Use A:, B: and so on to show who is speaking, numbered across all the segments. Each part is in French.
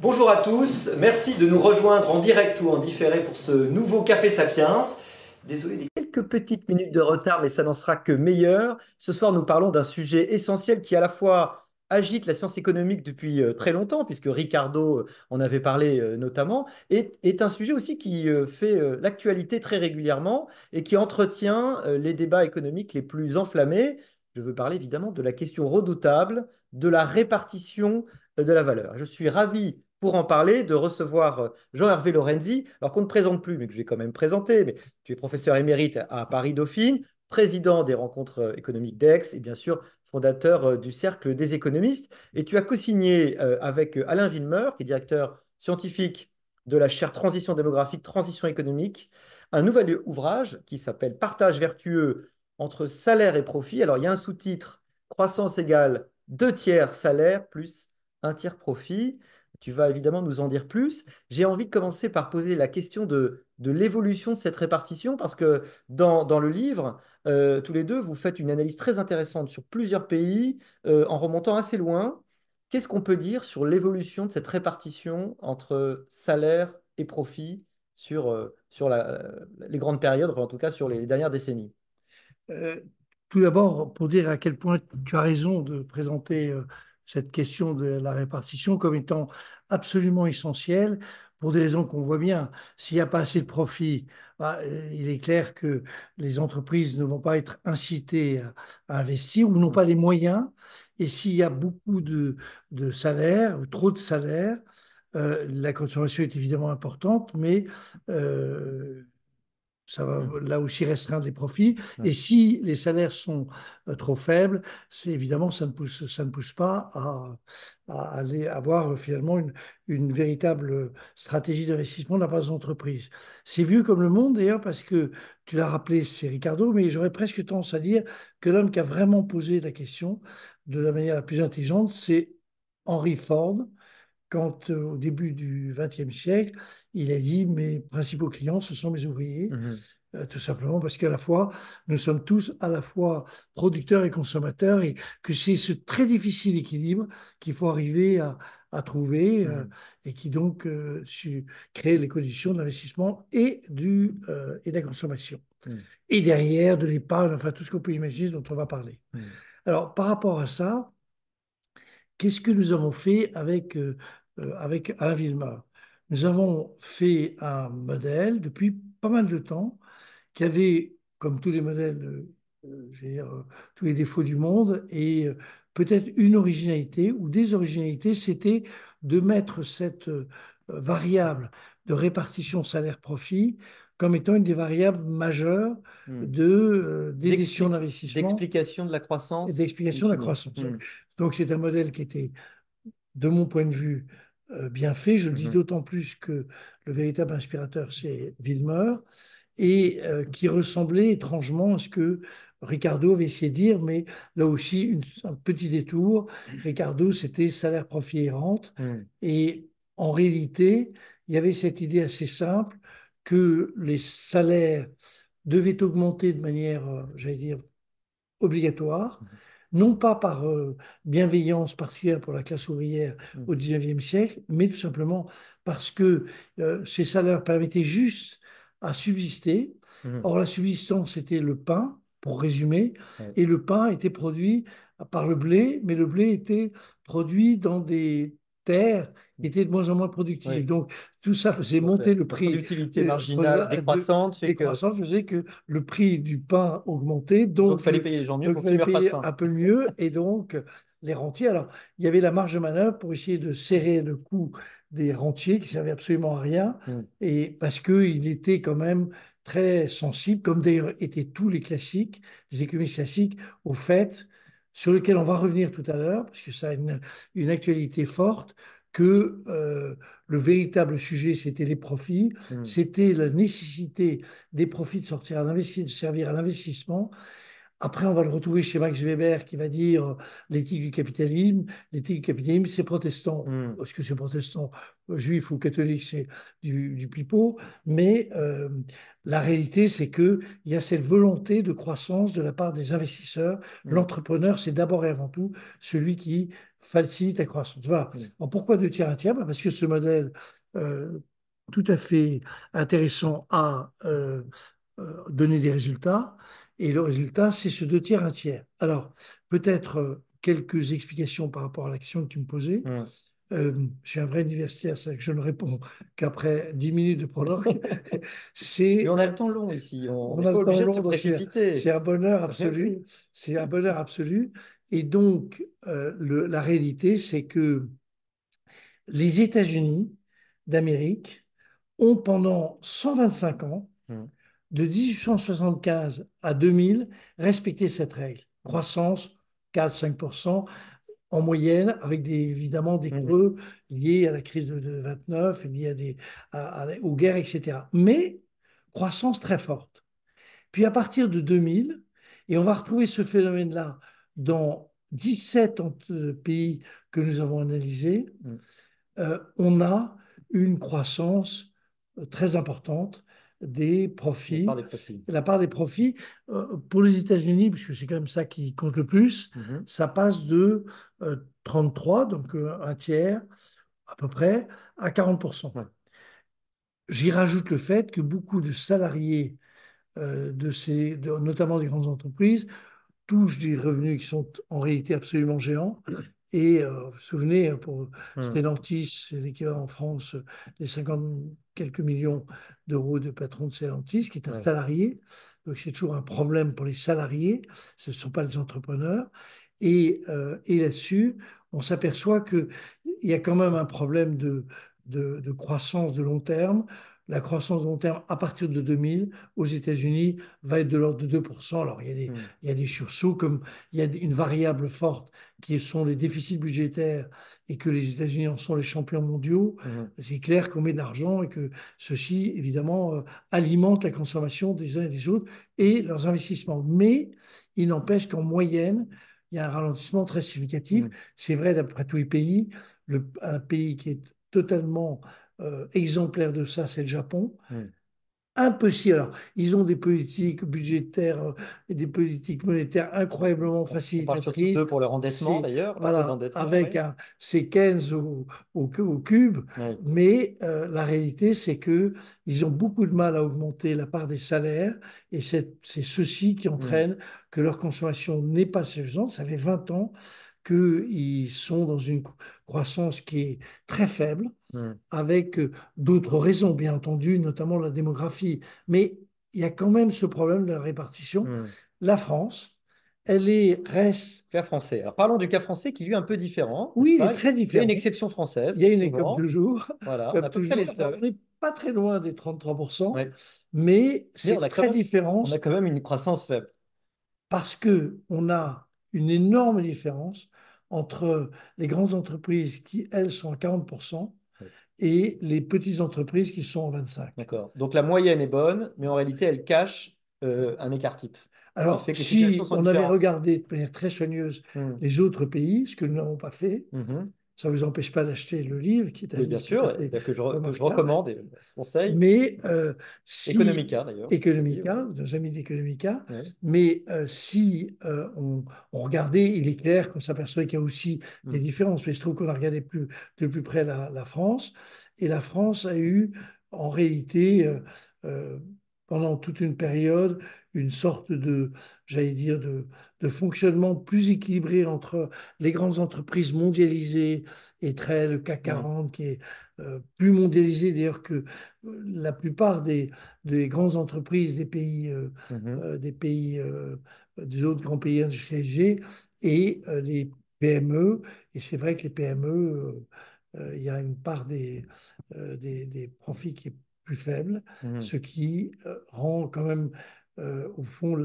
A: Bonjour à tous, merci de nous rejoindre en direct ou en différé pour ce nouveau Café Sapiens. Désolé des quelques petites minutes de retard, mais ça n'en sera que meilleur. Ce soir, nous parlons d'un sujet essentiel qui à la fois agite la science économique depuis très longtemps, puisque Ricardo en avait parlé notamment, et est un sujet aussi qui fait l'actualité très régulièrement et qui entretient les débats économiques les plus enflammés. Je veux parler évidemment de la question redoutable de la répartition de la valeur. Je suis ravi pour en parler de recevoir Jean-Hervé Lorenzi, alors qu'on ne présente plus, mais que je vais quand même présenter. Mais tu es professeur émérite à Paris-Dauphine, président des rencontres économiques d'Aix et bien sûr fondateur du Cercle des économistes. Et tu as co-signé avec Alain Villemeur, qui est directeur scientifique de la chaire Transition démographique, Transition économique, un nouvel ouvrage qui s'appelle Partage vertueux entre salaire et profit. Alors il y a un sous-titre, Croissance égale 2 tiers salaire plus un tiers profit. Tu vas évidemment nous en dire plus. J'ai envie de commencer par poser la question de l'évolution de cette répartition parce que dans le livre, tous les deux, vous faites une analyse très intéressante sur plusieurs pays en remontant assez loin. Qu'est-ce qu'on peut dire sur l'évolution de cette répartition entre salaire et profit sur les grandes périodes, enfin, en tout cas sur les dernières décennies?
B: Euh, Tout d'abord, pour dire à quel point tu as raison de présenter cette question de la répartition comme étant absolument essentielle, pour des raisons qu'on voit bien. S'il n'y a pas assez de profit, il est clair que les entreprises ne vont pas être incitées à investir ou n'ont pas les moyens. Et s'il y a beaucoup de salaires, ou trop de salaires, la consommation est évidemment importante, mais ça va
A: Hmm.
B: là aussi restreindre les profits.
A: Ouais.
B: Et si les salaires sont trop faibles, c'est évidemment, ça ne pousse pas à aller avoir finalement une véritable stratégie d'investissement de la part des entreprises. C'est vieux comme le monde d'ailleurs parce que tu l'as rappelé, c'est Ricardo, mais j'aurais presque tendance à dire que l'homme qui a vraiment posé la question de la manière la plus intelligente, c'est Henry Ford quand, au début du XXe siècle, il a dit, mes principaux clients, ce sont mes ouvriers,
A: Mhm.
B: tout simplement parce qu'à la fois, nous sommes tous à la fois producteurs et consommateurs et que c'est ce très difficile équilibre qu'il faut arriver à trouver
A: Mhm.
B: et qui donc crée les conditions de l'investissement et de la consommation.
A: Mhm.
B: Et derrière, de l'épargne, enfin tout ce qu'on peut imaginer dont on va parler.
A: Mhm.
B: Alors, par rapport à ça, qu'est-ce que nous avons fait avec Alain Villemard? Nous avons fait un modèle depuis pas mal de temps qui avait, comme tous les modèles, je veux dire, tous les défauts du monde et peut-être une originalité ou des originalités, c'était de mettre cette variable de répartition salaire-profit comme étant une des variables majeures
A: Mhm.
B: des décisions d'investissement
A: D'explication de la
B: et
A: croissance in
B: d'explication de la
A: fine.
B: croissance.
A: Mhm.
B: Donc, c'est un modèle qui était, de mon point de vue, bien fait. Je le dis
A: Mhm.
B: d'autant plus que le véritable inspirateur, c'est Villemeur, et qui ressemblait étrangement à ce que Ricardo avait essayé de dire, mais là aussi, un petit détour. Ricardo, c'était salaire, profit et rente.
A: Mhm.
B: Et en réalité, il y avait cette idée assez simple que les salaires devaient augmenter de manière, j'allais dire, obligatoire, non pas par bienveillance particulière pour la classe ouvrière
A: Mhm.
B: au XIXe siècle, mais tout simplement parce que ces salaires permettaient juste à subsister.
A: Mhm.
B: Or, la subsistance, c'était le pain, pour résumer,
A: Ouais.
B: et le pain était produit par le blé, mais le blé était produit dans des terres qui étaient de moins en moins productives.
A: Oui.
B: Donc, tout ça faisait
A: Donc,
B: monter le
A: la
B: prix.
A: productivité marginale décroissante fait que
B: Décroissance faisait que le prix du pain augmentait,
A: donc il fallait payer les gens mieux
B: donc il
A: pour qu'ils
B: fallait
A: meurent pas de
B: payer
A: faim.
B: un peu mieux, et donc les rentiers. Alors, il y avait la marge de manœuvre pour essayer de serrer le coût des rentiers qui servaient absolument à rien,
A: Mhm.
B: et parce qu'il était quand même très sensible, comme d'ailleurs étaient tous les classiques, les économistes classiques, au fait, sur lequel on va revenir tout à l'heure, parce que ça a une actualité forte, que le véritable sujet, c'était les profits,
A: Mhm.
B: c'était la nécessité des profits de sortir à l'investissement, de servir à l'investissement, Après, on va le retrouver chez Max Weber qui va dire l'éthique du capitalisme. L'éthique du capitalisme, c'est protestant.
A: Hmm.
B: Est-ce que c'est protestant, juif ou catholique, c'est du pipeau. Mais la réalité, c'est qu'il y a cette volonté de croissance de la part des investisseurs.
A: Hmm.
B: L'entrepreneur, c'est d'abord et avant tout celui qui facilite la croissance. Voilà.
A: Hmm.
B: Alors, pourquoi deux tiers, un tiers? Parce que ce modèle tout à fait intéressant a donné des résultats. Et le résultat, c'est ce deux tiers, un tiers. Alors, peut-être quelques explications par rapport à l'action que tu me posais.
A: Hmm.
B: Je suis un vrai universitaire, c'est que je ne réponds qu'après 10 minutes de prologue. C'est,
A: Mais on a le temps long ici, on
B: on
A: n'est
B: a
A: pas
B: le temps
A: obligé de se
B: long, donc c'est
A: précipiter.
B: un bonheur absolu.
A: Oui.
B: C'est un bonheur absolu. Et donc, la réalité, c'est que les États-Unis d'Amérique ont pendant 125 ans,
A: Hmm.
B: de 1875 à 2000, respecté cette règle.
A: Hmm.
B: Croissance 4-5% en moyenne, avec évidemment des
A: Hmm.
B: creux liés à la crise de 29, liés aux guerres, etc. Mais croissance très forte. Puis à partir de 2000, et on va retrouver ce phénomène-là dans 17 pays que nous avons analysés,
A: Hmm.
B: on a une croissance très importante des
A: La part
B: profits.
A: des profils.
B: La part des profits, pour les États-Unis, puisque c'est quand même ça qui compte le plus,
A: Mhm.
B: ça passe de 33, donc un tiers à peu près, à 40%.
A: Ouais.
B: J'y rajoute le fait que beaucoup de salariés, notamment des grandes entreprises, touchent des revenus qui sont en réalité absolument géants. Et vous vous souvenez, pour
A: Hmm.
B: Stellantis, c'est l'équivalent en France des 50 quelques millions d'euros de patron de Stellantis, qui est un
A: Ouais.
B: salarié. Donc c'est toujours un problème pour les salariés, ce ne sont pas les entrepreneurs. Et là-dessus, on s'aperçoit qu'il y a quand même un problème de croissance de long terme. La croissance de long terme, à partir de 2000, aux États-Unis, va être de l'ordre de 2%. Alors,
A: Hmm.
B: il y a des sursauts, comme il y a une variable forte qui sont les déficits budgétaires et que les États-Unis en sont les champions mondiaux.
A: Mhm.
B: C'est clair qu'on met de l'argent et que ceci, évidemment, alimente la consommation des uns et des autres et leurs investissements. Mais il n'empêche qu'en moyenne, il y a un ralentissement très significatif.
A: Hmm.
B: C'est vrai d'après tous les pays. Un pays qui est totalement exemplaire de ça, c'est le Japon.
A: Hmm.
B: Impossible. Alors, ils ont des politiques budgétaires et des politiques monétaires incroyablement
A: On parle surtout d'eux
B: facilitatrices.
A: pour leur endettement
B: C'est,
A: d'ailleurs, leur taux
B: voilà,
A: d'endettement,
B: avec
A: oui.
B: c'est Keynes au cube.
A: Oui.
B: Mais la réalité, c'est que ils ont beaucoup de mal à augmenter la part des salaires et c'est ceci qui
A: Hmm.
B: entraîne que leur consommation n'est pas suffisante. Ça fait 20 ans qu'ils sont dans une croissance qui est très faible
A: Hmm.
B: avec d'autres raisons, bien entendu, notamment la démographie. Mais il y a quand même ce problème de la répartition.
A: Hmm.
B: La France, reste,
A: Cas français. Alors parlons du cas français qui lui est un peu différent, n'est-ce
B: oui, il est
A: pas?
B: très
A: Il y a une
B: différent.
A: exception française,
B: Il y a
A: comme
B: une, comme
A: souvent.
B: toujours,
A: Voilà, on est
B: comme
A: à peu près les
B: toujours, on
A: seuls.
B: n'est pas très loin des 33%,
A: Ouais.
B: mais
A: Mais
B: c'est très
A: on a
B: différent
A: quand même une croissance faible.
B: parce que on a une énorme différence entre les grandes entreprises qui, elles, sont à 40%
A: Oui.
B: et les petites entreprises qui sont à 25%.
A: D'accord. Donc la moyenne est bonne, mais en réalité, elle cache un écart type qui
B: Alors,
A: fait que les situations
B: si
A: sont
B: on avait
A: différentes.
B: regardé de manière très soigneuse
A: Hmm.
B: les autres pays, ce que nous n'avons pas fait,
A: Mhm.
B: ça ne vous empêche pas d'acheter le livre, qui est un
A: Oui, bien
B: livre tout à
A: sûr,
B: fait
A: que je
B: remarquable.
A: recommande et je conseille.
B: Mais si
A: Economica, d'ailleurs, je dis, oui.
B: Economica, nos amis d'Economica,
A: Oui.
B: mais si on regardait, il est clair qu'on s'aperçoit qu'il y a aussi des
A: Hmm.
B: différences. Mais je trouve qu'on a regardé de plus près la France, et la France a eu en réalité, euh, pendant toute une période, une sorte j'allais dire, de fonctionnement plus équilibré entre les grandes entreprises mondialisées et le CAC
A: Hmm.
B: 40 qui est plus mondialisé d'ailleurs que la plupart des grandes entreprises
A: Mhm.
B: des autres grands pays industrialisés et les PME. Et c'est vrai que les PME, il y a une part des profits qui est plus faible,
A: Mhm.
B: ce qui rend quand même au fond,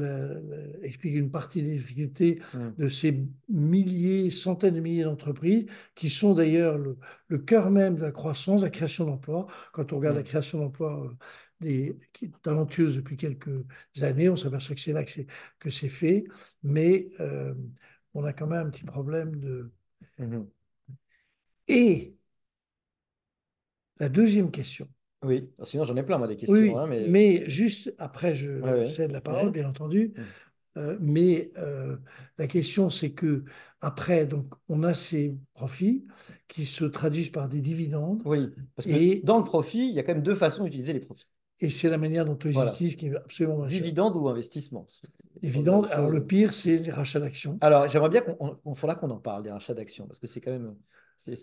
B: explique une partie des difficultés
A: Mm.
B: de ces milliers, centaines de milliers d'entreprises, qui sont d'ailleurs le cœur même de la croissance, la création d'emplois. Quand on regarde la
A: Mm.
B: création d'emplois qui est talentueuse depuis quelques années, on s'aperçoit que c'est là que c'est fait, mais on a quand même un petit problème de...
A: Mhm.
B: Et la deuxième question.
A: Oui, sinon j'en ai plein, moi, des
B: Oui,
A: questions,
B: oui,
A: hein, mais...
B: mais juste après,
A: Ouais,
B: je
A: ouais,
B: cède la parole,
A: ouais.
B: bien entendu.
A: Mm.
B: Mais la question, c'est que après, donc, on a ces profits qui se traduisent par des dividendes
A: Oui, parce que
B: et,
A: dans le profit, il y a quand même deux façons d'utiliser les profits.
B: et c'est la manière dont on les
A: Voilà,
B: utilise qui est absolument majeure.
A: dividende ou investissement. C'est toujours
B: Dividendes,
A: deux
B: alors
A: choses.
B: le pire, c'est les rachats d'actions.
A: Alors, j'aimerais bien faudra qu'on en parle des rachats d'actions, parce que c'est quand même, c'est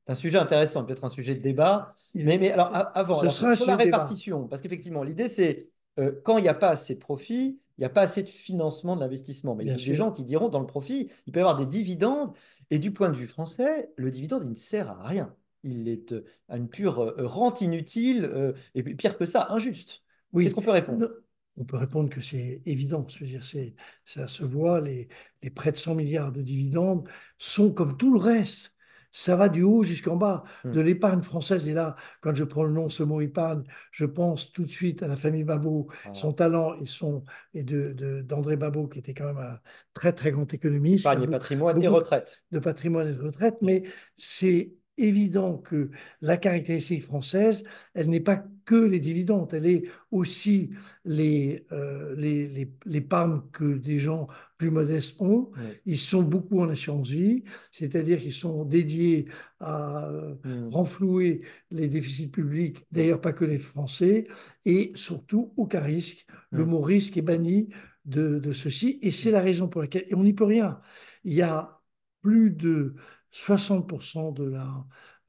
A: un sujet intéressant, peut-être un sujet de débat.
B: Il-
A: Mais alors, avant,
B: Ce
A: alors,
B: sera un
A: sur la
B: sujet de débat.
A: répartition, parce qu'effectivement, l'idée, c'est quand il n'y a pas assez de profit, il n'y a pas assez de financement de l'investissement. Mais il
B: Bien
A: y a des
B: sûr.
A: gens qui diront, dans le profit, il peut y avoir des dividendes, et du point de vue français, le dividende, il ne sert à rien. Il est à une pure rente inutile, et puis, pire que ça, injuste. Qu'est-ce
B: Oui,
A: qu'on peut répondre?
B: non, on peut répondre que c'est évident. Je veux dire, ça se voit, les près de 100 milliards de dividendes sont comme tout le reste. Ça va du haut jusqu'en bas de
A: Hmm.
B: l'épargne française. Et là, quand je prononce ce mot épargne, je pense tout de suite à la famille Babot,
A: Voilà.
B: son talent d'André Babot, qui était quand même un très, très grand économiste, qui a
A: Épargne et patrimoine et
B: beaucoup
A: retraite.
B: de patrimoine et de retraite. Mais c'est évident que la caractéristique française, elle n'est pas que les dividendes, elle est aussi l'épargne que des gens plus modestes ont.
A: Oui.
B: Ils sont beaucoup en assurance vie, c'est-à-dire qu'ils sont dédiés à
A: Hmm.
B: renflouer les déficits publics,
A: Hmm.
B: d'ailleurs pas que les Français, et surtout aucun risque. Le
A: Hmm.
B: mot risque est banni de ceci, et c'est la raison pour laquelle, et on n'y peut rien, il y a plus de 60%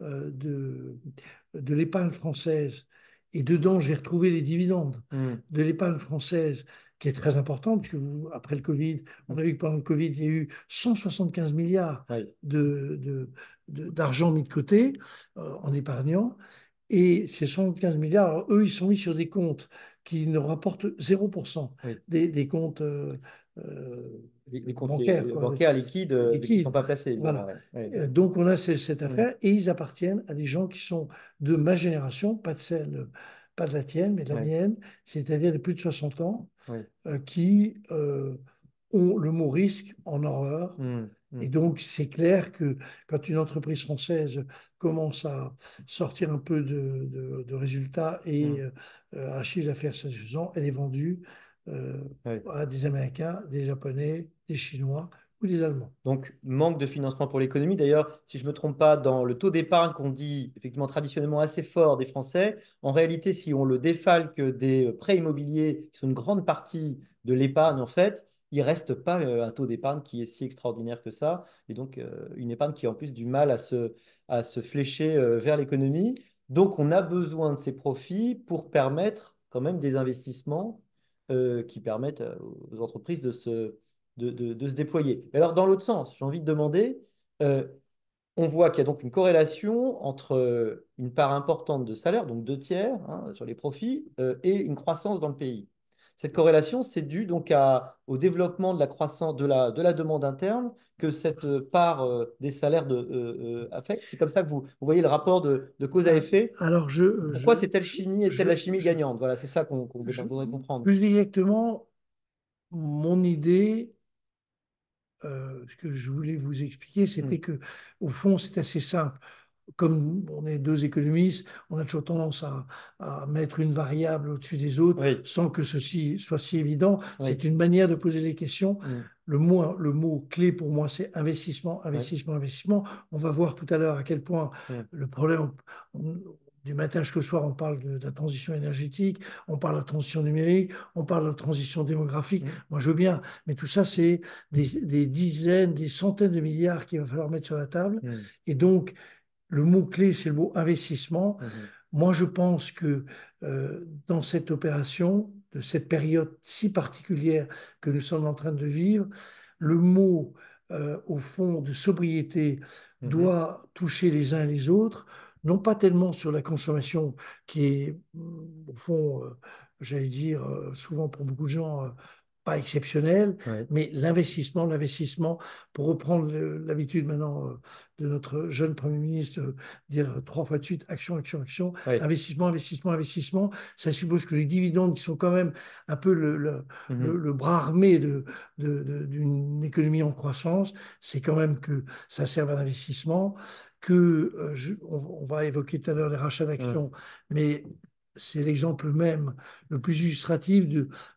B: euh, de, de l'épargne française, et dedans, j'ai retrouvé les dividendes
A: Hmm.
B: de l'épargne française, qui est très importante, puisque après le Covid, on a vu que pendant le Covid, il y a eu 175 milliards
A: Oui.
B: d'argent mis de côté en épargnant. Et ces 75 milliards, alors, eux, ils sont mis sur des comptes qui ne rapportent 0%,
A: Oui.
B: des comptes
A: Les comptes
B: bancaires, quoi,
A: bancaires liquides mais qui ne sont
B: liquides.
A: pas placés, évidemment.
B: Voilà.
A: Ouais. Ouais.
B: Donc, on a cette
A: Hmm.
B: affaire et ils appartiennent à des gens qui sont de ma génération, pas de la tienne, mais de la
A: Ouais.
B: mienne, c'est-à-dire de plus de 60 ans,
A: Ouais.
B: qui ont le mot risque en horreur.
A: Hmm.
B: Et
A: Hmm.
B: donc, c'est clair que quand une entreprise française commence à sortir un peu de résultats et
A: Hmm.
B: un chiffre d'affaires satisfaisant, elle est vendue euh,
A: Ouais.
B: à des Américains, des Japonais, des Chinois ou des Allemands.
A: Donc, manque de financement pour l'économie. D'ailleurs, si je ne me trompe pas, dans le taux d'épargne qu'on dit effectivement traditionnellement assez fort des Français, en réalité, si on le défalque des prêts immobiliers, qui sont une grande partie de l'épargne, en fait, il ne reste pas un taux d'épargne qui est si extraordinaire que ça. Et donc, une épargne qui a en plus du mal à se flécher vers l'économie. Donc, on a besoin de ces profits pour permettre quand même des investissements qui permettent aux entreprises de se déployer. Mais alors, dans l'autre sens, j'ai envie de demander, euh, on voit qu'il y a donc une corrélation entre une part importante de salaire, donc deux tiers hein, sur les profits, et une croissance dans le pays. Cette corrélation, c'est dû donc au développement de la croissance de la demande interne que cette part des salaires affecte. C'est comme ça que vous voyez le rapport de cause à
B: Ah,
A: effet.
B: alors,
A: Pourquoi c'est telle chimie et telle la chimie
B: je,
A: gagnante? Voilà, c'est ça qu'on
B: je-
A: voudrait comprendre.
B: plus exactement, mon idée, ce que je voulais vous expliquer,
A: Hmm.
B: c'était que, au fond, c'est assez simple. Comme on est deux économistes, on a toujours tendance à mettre une variable au-dessus des autres
A: Oui,
B: sans que ceci soit si évident. C'est
A: oui.
B: une manière de poser des questions.
A: Hmm.
B: Le mot clé pour moi, c'est investissement,
A: Oui.
B: investissement, investissement. On va voir tout à l'heure à quel point
A: Hmm.
B: le problème, du matin jusqu'au soir, on parle de la transition énergétique, on parle de la transition numérique, on parle de la transition démographique.
A: Hmm.
B: Moi, je veux bien, mais tout ça, c'est des dizaines, des centaines de milliards qu'il va falloir mettre sur la table.
A: Hmm.
B: Et donc, le mot-clé, c'est le mot investissement.
A: Mhm.
B: Moi, je pense que dans cette opération, de cette période si particulière que nous sommes en train de vivre, le mot, au fond, de sobriété
A: Mhm.
B: doit toucher les uns et les autres, non pas tellement sur la consommation qui est, au fond, j'allais dire, souvent pour beaucoup de gens, pas exceptionnel,
A: Ouais.
B: mais l'investissement, pour reprendre l'habitude maintenant de notre jeune Premier ministre, dire trois fois de suite, action, action, action,
A: Ouais.
B: investissement, investissement, investissement, ça suppose que les dividendes, qui sont quand même un peu
A: Mhm.
B: le bras armé d'une économie en croissance, c'est quand même que ça serve à l'investissement, que on va évoquer tout à l'heure les rachats
A: Mhm.
B: d'actions, mais c'est l'exemple même le plus illustratif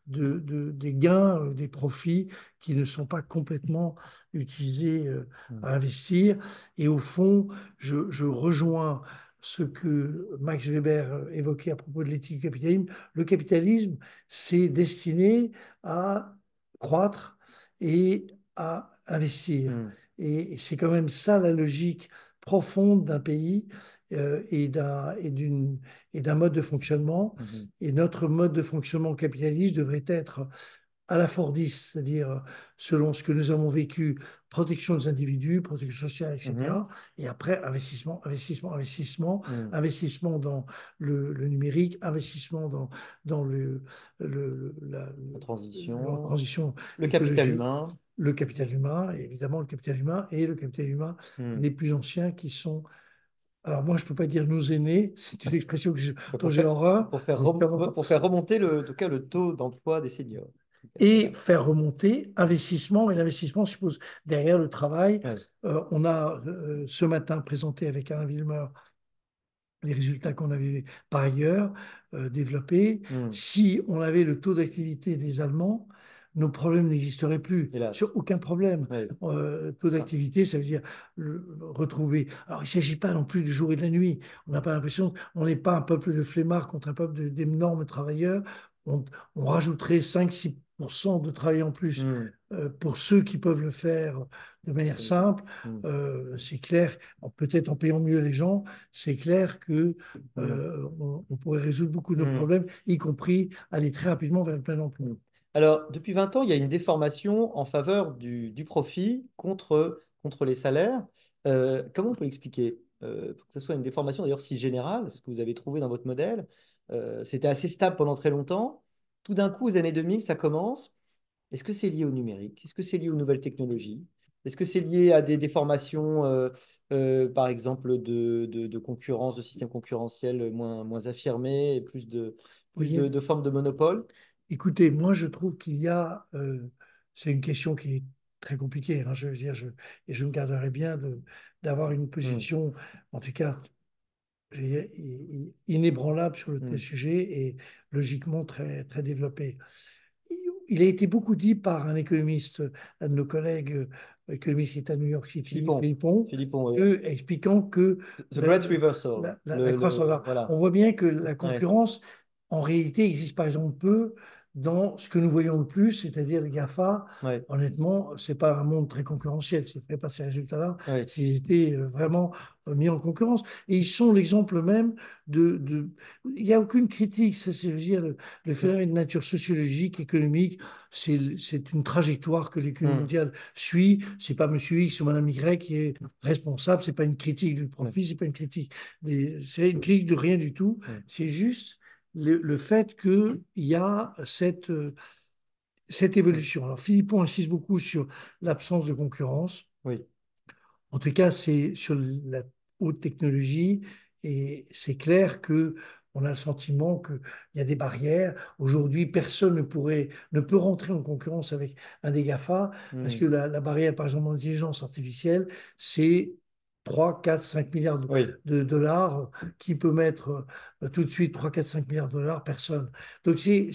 B: des gains, des profits qui ne sont pas complètement utilisés
A: Mhm.
B: à investir. Et au fond, je rejoins ce que Max Weber évoquait à propos de l'éthique du capitalisme. Le capitalisme, c'est destiné à croître et à investir.
A: Mhm.
B: Et c'est quand même ça la logique profonde d'un pays et d'un mode de fonctionnement.
A: Mhm.
B: Et notre mode de fonctionnement capitaliste devrait être à la Fordiste, c'est-à-dire selon ce que nous avons vécu, protection des individus, protection sociale,
A: Mhm.
B: etc. Et après, investissement, investissement, investissement,
A: Mhm.
B: investissement dans le numérique, investissement dans
A: La
B: la
A: transition,
B: transition
A: le capital
B: écologique,
A: humain.
B: le capital humain, et évidemment le capital humain, et le capital humain
A: Mhm.
B: des plus anciens qui sont alors moi, je ne peux pas dire nos aînés, c'est une expression dont
A: Pour
B: j'ai
A: faire,
B: horreur, mais
A: pour faire remonter en tout cas, le taux d'emploi des seniors.
B: et faire remonter investissement. Et l'investissement suppose derrière le travail.
A: Ouais.
B: On a ce matin présenté avec Alain Villemeur les résultats qu'on avait par ailleurs développés.
A: Mhm.
B: Si on avait le taux d'activité des Allemands, nos problèmes n'existeraient plus.
A: Hélas.
B: Sur aucun problème.
A: Ouais.
B: Taux
A: Ça.
B: d'activité, ça veut dire retrouver. Alors, il ne s'agit pas non plus du jour et de la nuit. On n'a pas l'impression, on n'est pas un peuple de flemmards contre un peuple d'énormes travailleurs. On, on rajouterait 5-6% de travail en plus
A: Mhm.
B: pour ceux qui peuvent le faire de manière simple.
A: Mhm.
B: C'est clair, peut-être en payant mieux les gens, c'est clair que
A: Mhm.
B: on pourrait résoudre beaucoup de nos
A: Mhm.
B: problèmes, y compris aller très rapidement vers le plein emploi.
A: Mm. Alors, depuis 20 ans, il y a une déformation en faveur du profit contre les salaires. Comment on peut l'expliquer? Pour que ce soit une déformation d'ailleurs si générale, ce que vous avez trouvé dans votre modèle, c'était assez stable pendant très longtemps. Tout d'un coup, aux années 2000, ça commence. Est-ce que c'est lié au numérique? Est-ce que c'est lié aux nouvelles technologies? Est-ce que c'est lié à des déformations, par exemple, de concurrence, de systèmes concurrentiels moins affirmés et
B: Vous
A: plus
B: voyez,
A: de formes de monopole?
B: écoutez, moi je trouve qu'il y a, c'est une question qui est très compliquée, hein, je veux dire, et je me garderai bien d'avoir une
A: Mm.
B: position, en tout cas, je veux dire, inébranlable sur le tel
A: Mm.
B: sujet et logiquement très, très développée. Il a été beaucoup dit par un économiste, un de nos collègues économistes qui est à New York City,
A: Philippon,
B: Philippon,
A: Philippon, oui.
B: expliquant que
A: The Great Reversal.
B: la croissance. Alors, on
A: Voilà.
B: voit bien que la
A: Ouais,
B: concurrence, en réalité, existe par exemple peu dans ce que nous voyons le plus, c'est-à-dire les GAFA.
A: ouais,
B: Honnêtement, c'est pas un monde très concurrentiel. S'ils ne feraient pas ces résultats-là,
A: ouais.
B: s'ils étaient vraiment mis en concurrence. Et ils sont l'exemple même de... Il n'y a aucune critique. Ça, c'est, je veux dire, le
A: Mm.
B: phénomène de nature sociologique, économique, c'est une trajectoire que l'économie
A: Mm.
B: mondiale suit. C'est pas Monsieur X ou Madame Y qui est responsable. C'est pas une critique du
A: Mm.
B: profit. C'est pas une critique c'est une critique de rien du tout.
A: Mm.
B: C'est juste le fait qu'il y a cette
A: Mm.
B: évolution. Alors, Philippon insiste beaucoup sur l'absence de concurrence.
A: Oui.
B: En tout cas, c'est sur la haute technologie et c'est clair que on a le sentiment qu'il y a des barrières. Aujourd'hui, personne ne peut rentrer en concurrence avec un des GAFA parce que
A: Mm.
B: la barrière, par exemple, en intelligence artificielle, c'est 3, 4, 5 milliards
A: Oui.
B: de dollars. Qui peut mettre tout de suite 3, 4, 5 milliards de dollars? Personne. Donc, c'est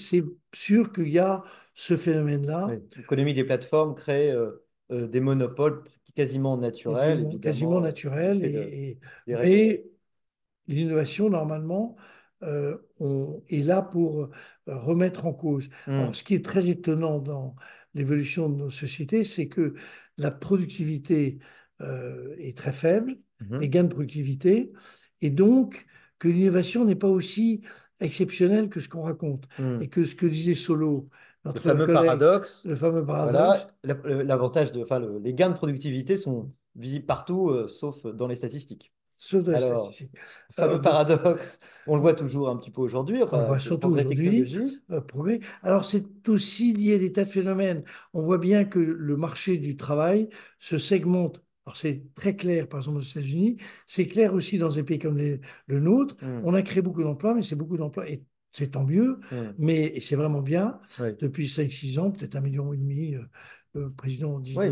B: sûr qu'il y a ce
A: Oui.
B: phénomène-là,
A: L'économie des plateformes crée des monopoles quasiment naturels,
B: quasiment
A: évidemment, du
B: naturel.
A: fait des règles.
B: Mais l'innovation, normalement, est là pour remettre en cause. Alors,
A: Mm.
B: ce qui est très étonnant dans l'évolution de nos sociétés, c'est que la productivité est très faible, les
A: Mhm.
B: gains de productivité, et donc que l'innovation n'est pas aussi exceptionnelle que ce qu'on raconte. Et
A: Mm.
B: que ce que disait Solo,
A: Le
B: notre
A: fameux
B: collègue,
A: paradoxe,
B: le fameux paradoxe,
A: voilà, l'avantage enfin, les gains de productivité sont visibles partout, sauf dans les statistiques.
B: sauf de la
A: Alors,
B: statistique.
A: le fameux
B: Bon,
A: paradoxe, on le voit toujours un petit peu aujourd'hui,
B: on le
A: enfin,
B: voit
A: avec le
B: surtout
A: progrès
B: aujourd'hui,
A: technologique.
B: progrès. Alors, c'est aussi lié à des tas de phénomènes. On voit bien que le marché du travail se segmente. Alors, c'est très clair, par exemple, aux États-Unis. C'est clair aussi dans des pays comme le nôtre.
A: Hmm,
B: On a créé beaucoup d'emplois, mais c'est beaucoup d'emplois. Et c'est tant mieux,
A: hmm,
B: mais et c'est vraiment bien.
A: oui.
B: Depuis 5 6 ans, peut-être 1,5 million. Le président dit
A: Oui,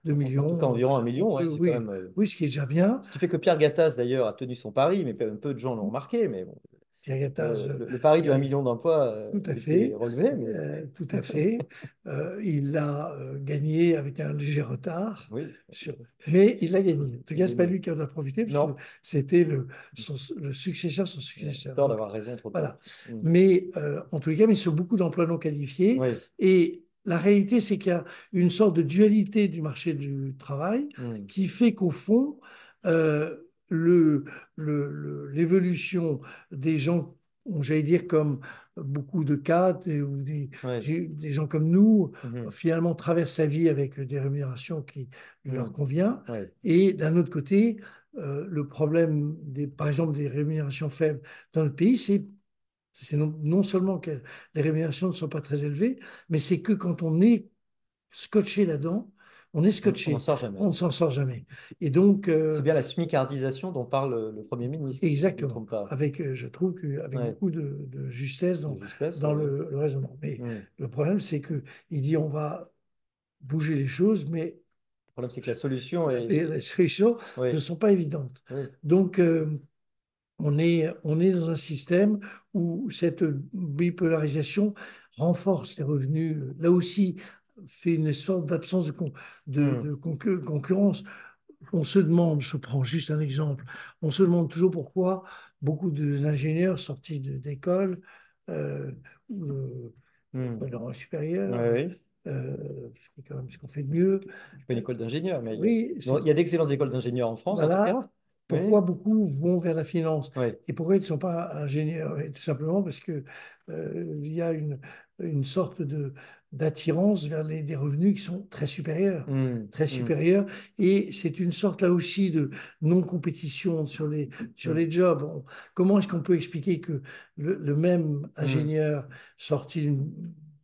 B: 2
A: en tout cas
B: millions.
A: environ 1 million, ouais, c'est quand
B: Oui,
A: même.
B: oui, ce qui est déjà bien.
A: Ce qui fait que Pierre Gattaz, d'ailleurs, a tenu son pari, mais peu de gens l'ont remarqué. Mais bon,
B: Pierre Gattaz,
A: le pari du 1 million d'emplois
B: tout
A: a
B: à
A: été
B: fait,
A: relevé. Mais
B: tout à fait. Il l'a gagné avec un léger retard,
A: oui,
B: mais il l'a gagné. En tout
A: il a
B: cas, c'est pas
A: gagné.
B: lui qui en a profité, parce que
A: Non,
B: c'était le successeur, son
A: il a
B: successeur.
A: tort
B: Donc,
A: d'avoir raison trop tôt.
B: voilà.
A: Hmm,
B: Mais en tous les cas, mais sur beaucoup d'emplois non qualifiés.
A: oui.
B: Et la réalité, c'est qu'il y a une sorte de dualité du marché du travail
A: Hmm,
B: qui fait qu'au fond, euh, le, l'évolution des gens, j'allais dire comme beaucoup de cadres ou
A: oui.
B: des gens comme nous,
A: Mhm,
B: finalement traversent sa vie avec des rémunérations qui leur
A: hmm,
B: convient.
A: oui.
B: Et d'un autre côté, le problème par exemple, des rémunérations faibles dans notre pays, c'est non seulement que les rémunérations ne sont pas très élevées, mais c'est que quand on est scotché là-dedans, on est
A: On n'en
B: scotché,
A: sort
B: on
A: jamais.
B: ne s'en sort jamais. Et donc,
A: C'est bien la smicardisation dont parle le Premier ministre, si je ne me
B: exactement,
A: trompe pas.
B: avec, je trouve qu'avec
A: Ouais.
B: beaucoup de justesse
A: De
B: dans,
A: justesse, oui,
B: dans
A: oui.
B: le raisonnement. Mais
A: Hmm.
B: le problème, c'est qu'il dit on va bouger les choses, mais
A: Le problème, c'est que la solution est.
B: les solutions ne
A: Oui,
B: sont pas évidentes.
A: oui.
B: Donc, on est dans un système où cette bipolarisation renforce les revenus. Là aussi, fait une sorte d'absence
A: Hmm,
B: concurrence. On se demande, je prends juste un exemple, on se demande toujours pourquoi beaucoup d'ingénieurs sortis d'école euh, ou
A: hmm.
B: de rang
A: Oui,
B: supérieur,
A: oui.
B: c'est quand même ce qu'on fait de mieux.
A: Je fais une
B: Euh,
A: école d'ingénieur, mais
B: oui,
A: bon, il y a d'excellentes écoles d'ingénieurs en France, en tout
B: voilà
A: cas.
B: pourquoi
A: Oui,
B: beaucoup vont vers la finance
A: oui.
B: et pourquoi ils ne sont pas ingénieurs. Et tout simplement parce que il y a une sorte d'attirance vers des revenus qui sont très supérieurs.
A: Hmm,
B: Très
A: hmm,
B: supérieurs. Et c'est une sorte là aussi de non-compétition sur
A: hmm,
B: les jobs. Comment est-ce qu'on peut expliquer que le même
A: hmm,
B: ingénieur sorti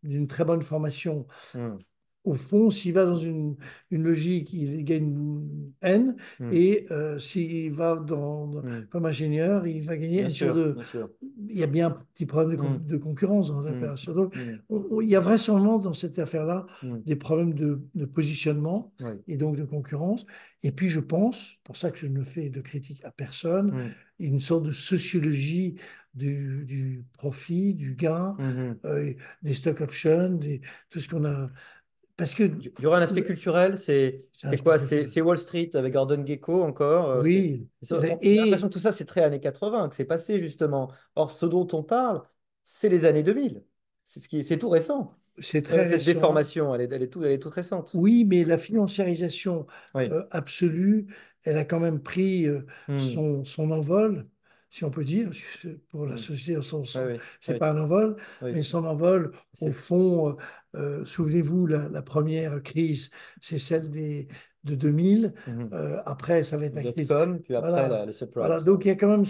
B: d'une très bonne formation
A: hmm,
B: au fond, s'il va dans une logique, il gagne N,
A: hmm,
B: et s'il va
A: hmm.
B: comme ingénieur, il va gagner
A: Bien
B: N sur
A: sûr,
B: 2.
A: bien sûr.
B: Il y a bien un petit problème
A: Hmm,
B: de concurrence dans
A: hmm,
B: l'opération. Donc,
A: hmm,
B: il y a vraisemblablement dans cette affaire-là
A: hmm.
B: des problèmes de positionnement
A: Oui.
B: et donc de concurrence. Et puis, je pense, pour ça que je ne fais de critique à personne,
A: Hmm,
B: une sorte de sociologie du profit, du gain,
A: hmm, hmm.
B: des stock options, tout ce qu'on a. Parce que
A: Il y aura un aspect culturel,
B: c'est un
A: c'est quoi?
B: spectacle.
A: C'est Wall Street avec Gordon Gekko encore.
B: Oui,
A: J'ai l'impression
B: et
A: que tout ça, c'est très années 80, que c'est passé justement. Or, ce dont on parle, c'est les années 2000. C'est tout récent.
B: c'est très
A: Cette
B: récent.
A: déformation, elle est toute récente.
B: Oui, mais la financiarisation
A: Oui.
B: absolue, elle a quand même pris
A: Hmm,
B: son envol, si on peut dire, parce que pour la
A: hmm.
B: société dans son
A: Oui,
B: sens,
A: oui,
B: c'est
A: oui,
B: pas un envol,
A: oui.
B: mais son envol, au
A: C'est
B: fond, souvenez-vous, la première crise, c'est celle de 2000.
A: mhm.
B: Après, ça va être
A: Le
B: la crise.
A: dot-com, puis après
B: Voilà.
A: les subprimes.
B: Voilà. Donc, il y a quand même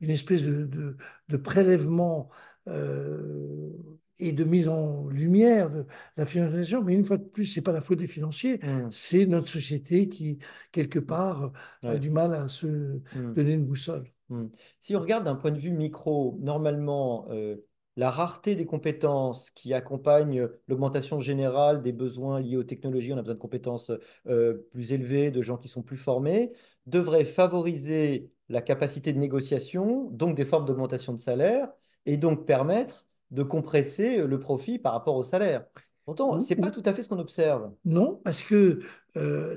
B: une espèce de prélèvement et de mise en lumière la financiarisation, mais une fois de plus, c'est pas la faute des financiers,
A: Hmm,
B: c'est notre société qui, quelque part, a
A: oui.
B: du mal à se
A: Hmm.
B: donner une boussole.
A: Hmm. Si on regarde d'un point de vue micro, normalement, la rareté des compétences qui accompagne l'augmentation générale des besoins liés aux technologies, on a besoin de compétences plus élevées, de gens qui sont plus formés, devrait favoriser la capacité de négociation, donc des formes d'augmentation de salaire, et donc permettre de compresser le profit par rapport au salaire. Pourtant, ce
B: Ou,
A: n'est pas
B: ou-
A: tout à fait ce qu'on observe.
B: Non, parce que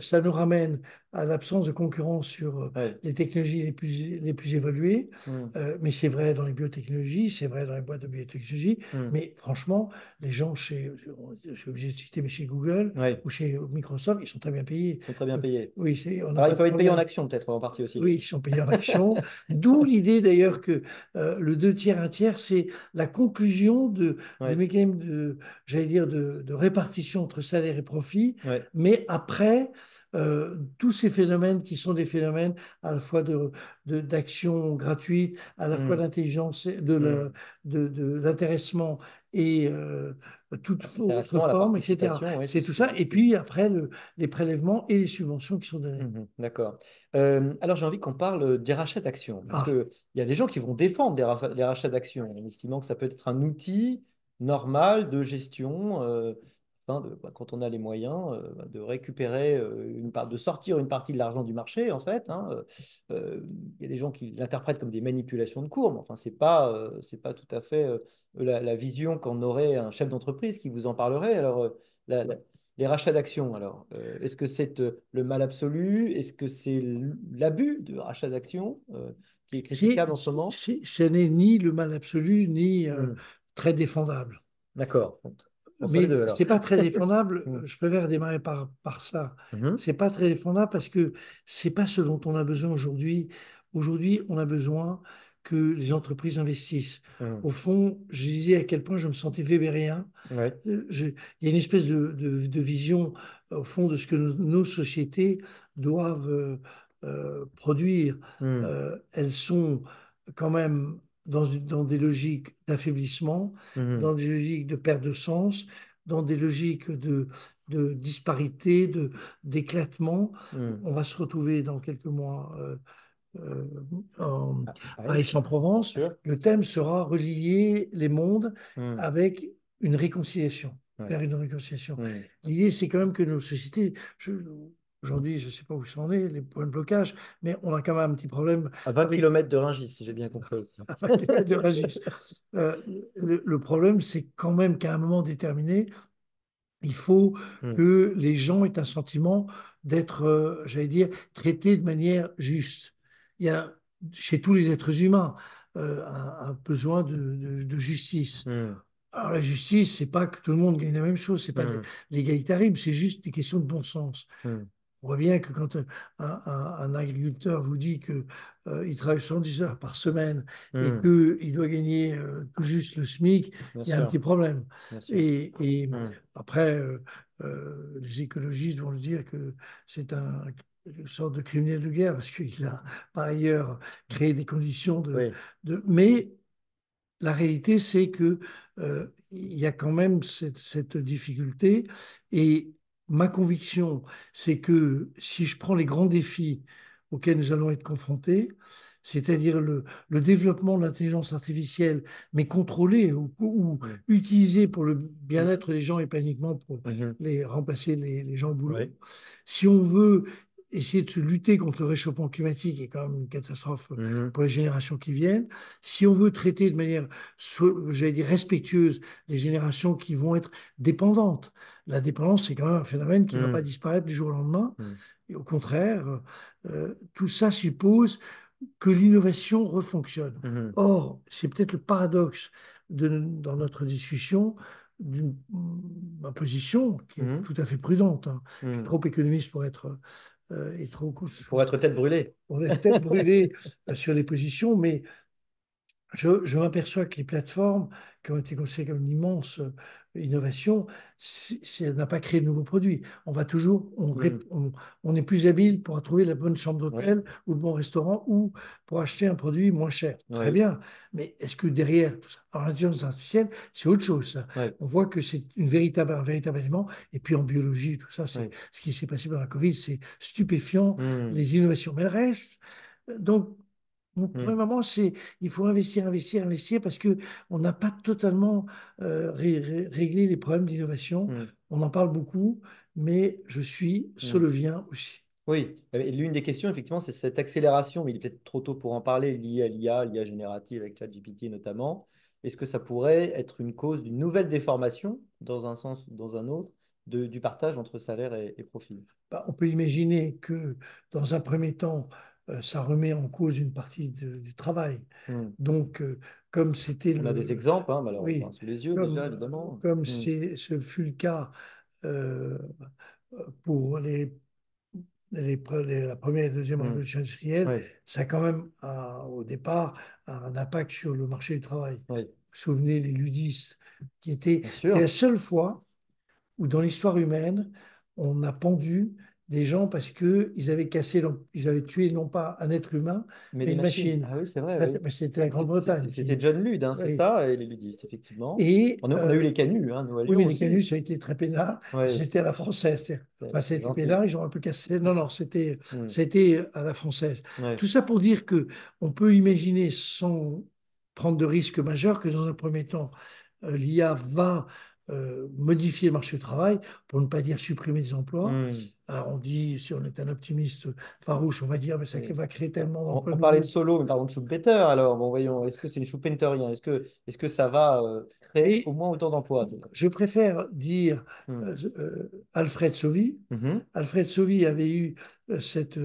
B: ça nous ramène à l'absence de concurrence sur
A: Oui.
B: les technologies les plus évoluées.
A: Hmm.
B: Mais c'est vrai dans les biotechnologies, c'est vrai dans les boîtes de biotechnologie.
A: Hmm.
B: Mais franchement, les gens je suis obligé de citer, mais chez Google
A: Oui.
B: ou chez Microsoft, ils sont très bien payés.
A: Ils sont très bien
B: Donc,
A: payés.
B: oui, on n'a
A: Alors,
B: pas
A: ils
B: de
A: peuvent être payés en
B: problème.
A: action, peut-être, en partie aussi.
B: Oui, ils sont payés en action. D'où l'idée d'ailleurs que le 2 tiers, 1 tiers, c'est la conclusion du
A: Oui.
B: mécanisme j'allais dire, de répartition entre salaire et profit,
A: Oui.
B: mais après après, tous ces phénomènes qui sont des phénomènes à la fois d'action gratuite, à la fois
A: Hmm.
B: d'intelligence,
A: Hmm.
B: d'intéressement et toute autre
A: Intéressement à la
B: forme, etc.
A: participation, oui, tout
B: C'est
A: ce
B: tout
A: qui
B: ça. Et
A: existe.
B: puis après, les prélèvements et les subventions qui sont données.
A: Mhm, d'accord. Alors j'ai envie qu'on parle des rachats d'actions, parce
B: Ah,
A: qu'il y a des gens qui vont défendre les rachats d'actions, en estimant que ça peut être un outil normal de gestion, quand on a les moyens, de récupérer une part, de sortir une partie de l'argent du marché, en fait, hein. Il y a des gens qui l'interprètent comme des manipulations de cours, mais enfin, c'est pas tout à fait la vision qu'en aurait un chef d'entreprise qui vous en parlerait. Alors, la, la- les rachats d'actions, alors, est-ce que c'est le mal absolu? Est-ce que c'est l'abus de rachat d'actions qui est critiquable en ce moment?
B: ce n'est ni le mal absolu, ni
A: Hmm.
B: très défendable.
A: D'accord. Entre les
B: Mais
A: deux, alors.
B: c'est pas très défendable.
A: Hmm.
B: Je préfère démarrer par ça.
A: Mhm.
B: C'est pas très défendable parce que c'est pas ce dont on a besoin aujourd'hui. Aujourd'hui, on a besoin que les entreprises investissent.
A: Hmm.
B: Au fond, je disais à quel point je me sentais weberien.
A: Ouais.
B: Il y a une espèce de vision au fond de ce que nos sociétés doivent produire.
A: Hmm.
B: Elles sont quand même dans des logiques d'affaiblissement,
A: Mhm.
B: dans des logiques de perte de sens, dans des logiques de disparité, d'éclatement.
A: Hmm.
B: On va se retrouver dans quelques mois euh, en-
A: Ah,
B: à
A: ouais, bien
B: Aix-en-Provence.
A: sûr.
B: Le thème sera relier les mondes
A: Hmm.
B: avec une réconciliation,
A: Ouais.
B: vers une réconciliation.
A: Hmm.
B: L'idée, c'est quand même que nos sociétés, aujourd'hui, je ne sais pas où ça en est, les points de blocage, mais on a quand même un petit problème
A: À 20
B: avec
A: kilomètres de Rungis, si j'ai bien compris.
B: de Rungis. Euh, le problème, c'est quand même qu'à un moment déterminé, il faut
A: Hmm.
B: que les gens aient un sentiment d'être, j'allais dire, traités de manière juste. Il y a chez tous les êtres humains un besoin de justice.
A: Hmm.
B: Alors la justice, c'est pas que tout le monde gagne la même chose, c'est pas
A: Hmm.
B: l'égalitarisme, c'est juste des questions de bon sens.
A: Hmm.
B: On voit bien que quand un agriculteur vous dit que il travaille 70 heures par semaine et
A: Hmm.
B: qu'il doit gagner tout juste le SMIC,
A: Bien
B: il y a un
A: sûr.
B: petit problème.
A: Bien sûr.
B: Et
A: Hmm.
B: après, les écologistes vont le dire que c'est une sorte de criminel de guerre parce qu'il a par ailleurs créé des conditions
A: Oui.
B: Mais la réalité, c'est que il y a quand même cette difficulté. Et ma conviction, c'est que si je prends les grands défis auxquels nous allons être confrontés, c'est-à-dire le développement de l'intelligence artificielle, mais contrôlé ou
A: Hmm.
B: utilisé pour le
A: Hmm.
B: bien-être des gens et pas uniquement pour
A: Mhm.
B: les remplacer les gens au boulot,
A: Oui.
B: si on veut essayer de se lutter contre le réchauffement climatique, qui est quand même une catastrophe
A: Mhm.
B: pour les générations qui viennent, si on veut traiter de manière, j'allais dire, respectueuse les générations qui vont être dépendantes, la dépendance, c'est quand même un phénomène qui ne va pas
A: Hmm.
B: disparaître du jour au lendemain.
A: Hmm.
B: Et au contraire, tout ça suppose que l'innovation refonctionne.
A: Mhm.
B: Or, c'est peut-être le paradoxe dans notre discussion ma position qui est
A: Mhm.
B: tout à fait prudente, hein. Je suis
A: Hmm.
B: trop économiste pour être et trop
A: Pour être tête brûlée.
B: pour être tête brûlée sur les positions, mais je m'aperçois que les plateformes qui ont été considérées comme une immense innovation, ça n'a pas créé de nouveaux produits. On va toujours,
A: Hmm.
B: on est plus habile pour trouver la bonne chambre
A: Oui.
B: d'hôtel ou le bon restaurant ou pour acheter un produit moins cher. Très
A: Oui.
B: bien. Mais est-ce que derrière tout ça, alors l'intelligence artificielle, c'est autre chose, ça.
A: Oui.
B: On voit que c'est un véritable élément. Et puis en biologie, tout ça, c'est
A: Oui.
B: ce qui s'est passé pendant la Covid, c'est stupéfiant,
A: Hmm.
B: les innovations. Mais le reste, donc, pour le
A: Hmm.
B: moment, il faut investir, investir, investir parce que on n'a pas totalement réglé les problèmes d'innovation.
A: Hmm.
B: On en parle beaucoup, mais je suis
A: Hmm.
B: solevien aussi.
A: Oui, et l'une des questions, effectivement, c'est cette accélération, mais il est peut-être trop tôt pour en parler, liée à l'IA générative avec ChatGPT notamment. Est-ce que ça pourrait être une cause d'une nouvelle déformation, dans un sens ou dans un autre, du partage entre salaire et profit?
B: Bah, on peut imaginer que dans un premier temps, ça remet en cause une partie du travail.
A: Hmm.
B: Donc, comme c'était
A: On a des exemples, hein, malheureusement,
B: oui,
A: sous les yeux déjà,
B: comme,
A: évidemment.
B: comme
A: Hmm.
B: ce fut le cas euh, pour la première et la deuxième
A: Hmm.
B: révolution industrielle,
A: Oui,
B: ça a quand même, au départ, un impact sur le marché du travail. Vous
A: oui,
B: vous souvenez les ludistes,
A: bien
B: c'est la
A: sûr.
B: seule fois où dans l'histoire humaine, on a pendu des gens parce qu'ils avaient cassé, ils avaient tué non pas un être humain,
A: Mais
B: mais
A: des
B: une
A: machines.
B: machine.
A: Ah oui, c'est vrai, oui.
B: Mais c'était la Grande-Bretagne
A: C'était
B: qui.
A: John Ludd, hein, c'est
B: Oui.
A: ça, et les ludistes, effectivement.
B: Et
A: On a eu les canuts, hein, nous à
B: oui,
A: Lyon
B: mais les
A: aussi.
B: Canuts, ça a été très peinard.
A: Oui,
B: C'était à la française. Enfin,
A: c'est
B: c'était
A: gentil.
B: peinard, ils ont un peu cassé. Non, non,
A: Hmm.
B: c'était à la française.
A: Ouais.
B: Tout ça pour dire que on peut imaginer, sans prendre de risques majeurs, que dans un premier temps, l'IA va modifier le marché du travail, pour ne pas dire supprimer des emplois.
A: Hmm.
B: Alors on dit, si on est un optimiste farouche, on va dire, mais ça
A: Oui.
B: va créer tellement d'emplois
A: On parlait de
B: nouveaux.
A: Solo, mais parlons de Schumpeter alors. Bon, voyons, est-ce que c'est les Schumpeteriens? Est-ce que ça va créer au
B: Et
A: moins autant d'emplois?
B: je préfère dire
A: Hmm.
B: Alfred Sauvy.
A: Mhm.
B: Alfred Sauvy avait eu cette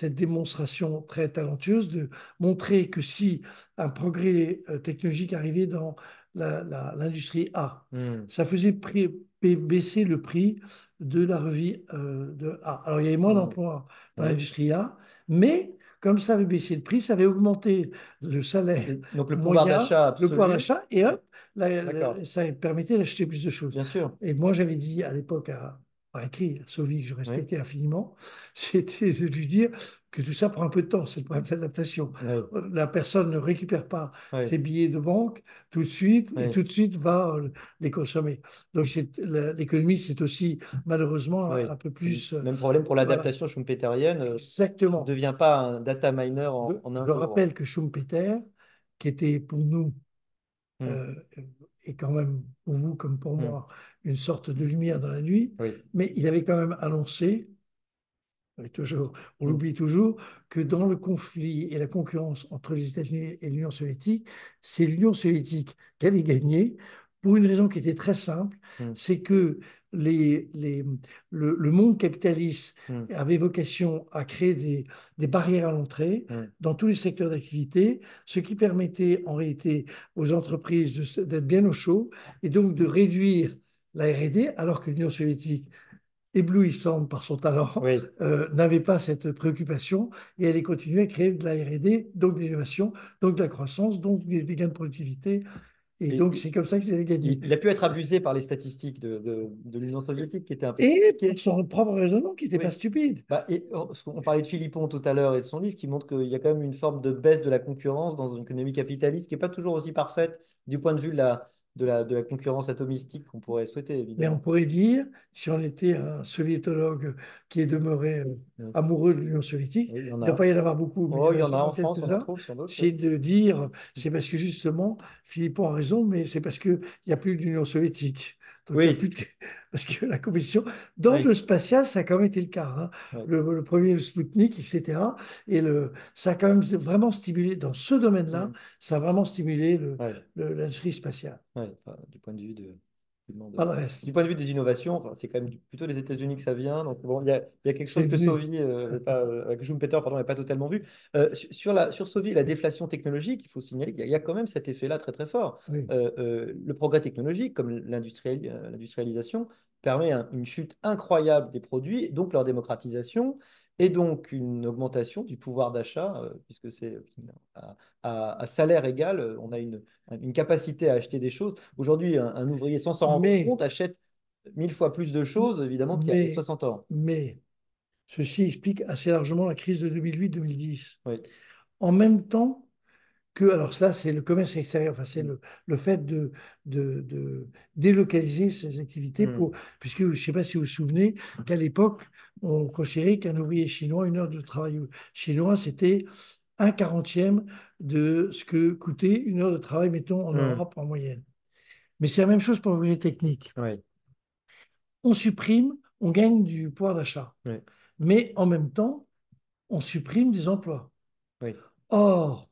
B: démonstration très talentueuse de montrer que si un progrès technologique arrivait dans l'industrie A,
A: Hmm.
B: ça faisait baisser le prix de la revue de A. Alors il y avait moins
A: Hmm.
B: d'emplois dans
A: Oui.
B: l'industrie A, mais comme ça avait baissé le prix, ça avait augmenté le salaire
A: Donc le pouvoir
B: moyen,
A: d'achat
B: le pouvoir
A: absolu.
B: d'achat, et hop,
A: D'accord,
B: ça permettait d'acheter plus de choses.
A: bien sûr.
B: Et moi, j'avais dit à l'époque, par écrit, à Sauvy, que je
A: Oui.
B: respectais infiniment, c'était de lui dire que tout ça prend un peu de temps, c'est le problème de l'adaptation.
A: Oui.
B: La personne ne récupère pas
A: Oui.
B: ses billets de banque tout de suite et
A: Oui.
B: tout de suite va les consommer. Donc l'économie, c'est aussi malheureusement
A: Oui.
B: un peu
A: C'est le
B: plus...
A: même problème pour
B: voilà,
A: l'adaptation schumpeterienne. Ne
B: exactement.
A: devient pas un data miner en un
B: Je
A: jour.
B: rappelle que Schumpeter, qui était pour nous
A: Hmm.
B: euh, et quand même pour vous comme pour
A: Hmm.
B: moi une sorte de lumière dans la nuit,
A: Oui.
B: mais il avait quand même annoncé, et toujours, on
A: Hmm.
B: l'oublie toujours, que dans le conflit et la concurrence entre les États-Unis et l'Union soviétique, c'est l'Union soviétique qui allait gagner pour une raison qui était très simple,
A: Hmm.
B: c'est que les, les, le monde capitaliste
A: Hmm.
B: avait vocation à créer des barrières à l'entrée
A: Hmm.
B: dans tous les secteurs d'activité, ce qui permettait en réalité aux entreprises d'être bien au chaud et donc de réduire la R&D, alors que l'Union soviétique éblouissante par son talent,
A: Oui.
B: n'avait pas cette préoccupation et elle est continuée à créer de la R&D, donc de l'innovation, donc de la croissance, donc des gains de productivité. Et
A: Et,
B: donc, c'est comme ça qu'ils allaient gagner.
A: il a pu être abusé par les statistiques de l'Union soviétique qui étaient un peu
B: Et
A: compliquées.
B: pour son propre raisonnement, qui n'était pas
A: Oui.
B: stupide.
A: Bah, on parlait de Philippon tout à l'heure et de son livre qui montre qu'il y a quand même une forme de baisse de la concurrence dans une économie capitaliste qui n'est pas toujours aussi parfaite du point de vue de la concurrence atomistique qu'on pourrait souhaiter,
B: Mais on
A: évidemment.
B: pourrait dire, si on était un soviétologue qui est demeuré
A: Mm.
B: amoureux de l'Union soviétique,
A: Oui, il y en
B: il ne doit
A: a.
B: pas y en avoir beaucoup, mais il y
A: Oh,
B: en
A: il y
B: a
A: en a
B: sûrement
A: en France, on en
B: quelques-uns,
A: trouve sur d'autres,
B: c'est
A: oui.
B: de dire, c'est parce que justement, Philippon a raison, mais c'est parce qu'il n'y a plus d'Union soviétique. Donc, il y a plus
A: Oui,
B: de... Parce que la compétition, dans le
A: oui,
B: spatial, ça a quand même été le cas, hein.
A: oui,
B: Le premier, le Sputnik, etc. Et ça a quand même vraiment stimulé, dans ce domaine-là,
A: mm,
B: ça a vraiment stimulé
A: ouais,
B: l'industrie spatiale.
A: ouais, enfin, du point de vue
B: Pas le reste.
A: du point de vue des innovations, enfin, c'est quand même plutôt les États-Unis que ça vient. Donc, bon, il y a quelque chose
B: C'est
A: que
B: venu.
A: Sauvy, que Schumpeter, pardon, n'avait pas totalement vu. Sur Sauvy, la déflation technologique, il faut signaler qu'il y a quand même cet effet-là très, très fort.
B: Oui.
A: Le progrès technologique, comme l'industrialisation, permet une chute incroyable des produits, donc leur démocratisation, et donc une augmentation du pouvoir d'achat, puisque c'est à salaire égal, on a une capacité à acheter des choses. Aujourd'hui, un ouvrier, sans s'en rendre
B: Mais
A: compte, achète 1000 fois plus de choses, évidemment, qu'il y a
B: Mais,
A: 60 ans.
B: mais, ceci explique assez largement la crise de 2008-2010.
A: Oui.
B: En même temps que, alors cela, c'est le commerce extérieur, enfin, c'est
A: Mm.
B: le fait de délocaliser ces activités
A: Mm.
B: pour, puisque je ne sais pas si vous vous souvenez qu'à l'époque, on considérait qu'un ouvrier chinois, une heure de travail chinois, c'était un quarantième de ce que coûtait une heure de travail, mettons, en
A: Mm.
B: Europe en moyenne. Mais c'est la même chose pour l'ouvrier technique.
A: Oui.
B: On supprime, on gagne du pouvoir d'achat.
A: Oui.
B: Mais en même temps, on supprime des emplois.
A: Oui.
B: Or,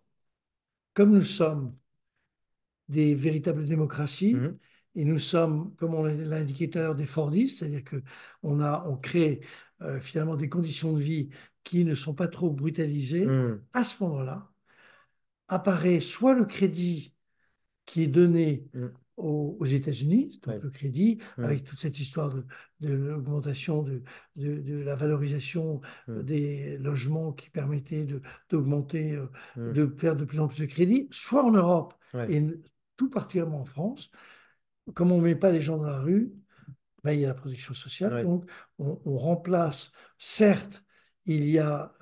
B: comme nous sommes des véritables démocraties,
A: Mhm.
B: et nous sommes, comme on l'a indiqué tout à l'heure, des Fordistes, c'est-à-dire on crée finalement des conditions de vie qui ne sont pas trop brutalisées,
A: Mm.
B: à ce moment-là, apparaît soit le crédit qui est donné
A: Mm.
B: aux États-Unis,
A: Oui.
B: donc le crédit,
A: Mm.
B: avec toute cette histoire de l'augmentation de la valorisation
A: Mm.
B: des logements qui permettait d'augmenter,
A: Mm.
B: de faire de plus en plus de crédits, soit en Europe
A: Ouais.
B: et tout particulièrement en France, comme on ne met pas les gens dans la rue, veille à la protection sociale.
A: Oui.
B: Donc, on remplace, certes, il y a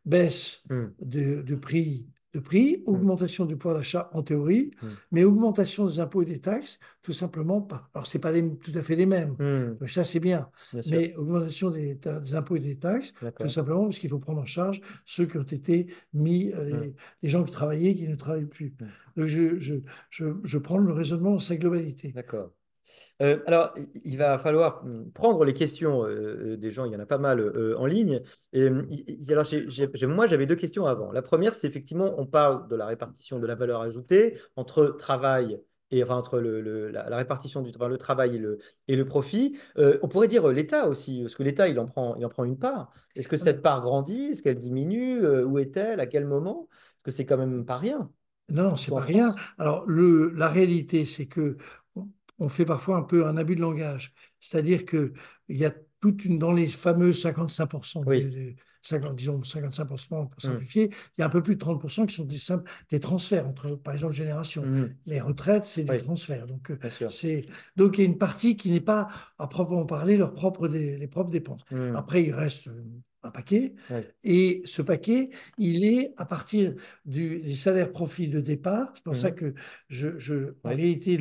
B: baisse
A: Hmm,
B: de prix,
A: hmm,
B: augmentation du pouvoir d'achat en théorie,
A: hmm,
B: mais augmentation des impôts et des taxes, tout simplement pas. Alors, ce n'est pas tout à fait les mêmes,
A: hmm,
B: donc ça c'est bien,
A: bien sûr.
B: mais augmentation des impôts et des taxes, tout
A: D'accord.
B: simplement parce qu'il faut prendre en charge ceux qui ont été mis,
A: Hmm,
B: les gens qui travaillaient, qui ne travaillent plus.
A: hmm,
B: Donc, je prends le raisonnement dans sa globalité.
A: d'accord. Alors, il va falloir prendre les questions des gens. Il y en a pas mal en ligne. Et, alors, moi, j'avais deux questions avant. La première, c'est effectivement, on parle de la répartition de la valeur ajoutée entre travail et enfin entre la répartition enfin, le travail et le profit. On pourrait dire l'État aussi, parce que l'État, il en prend une part. Est-ce que cette part grandit? Est-ce qu'elle diminue? Où est-elle? À quel moment? Parce que c'est quand même pas rien,
B: Non, c'est
A: surtout en
B: pas rien.
A: France.
B: Alors, la réalité, c'est que on fait parfois un peu un abus de langage. C'est-à-dire que il y a dans les fameux 55%,
A: Oui.
B: 50, disons 55% pour
A: Hmm,
B: simplifier, il y a un peu plus de 30% qui sont des transferts entre, par exemple, générations.
A: hmm,
B: Les retraites, c'est des
A: oui,
B: transferts. Donc,
A: bien sûr.
B: donc, il y a une partie qui n'est pas, à proprement parler, les propres dépenses.
A: Hmm,
B: Après, il reste un paquet.
A: oui.
B: Et ce paquet, il est à partir des salaires profits de départ. C'est pour ça
A: Mhm.
B: que en
A: Oui,
B: réalité,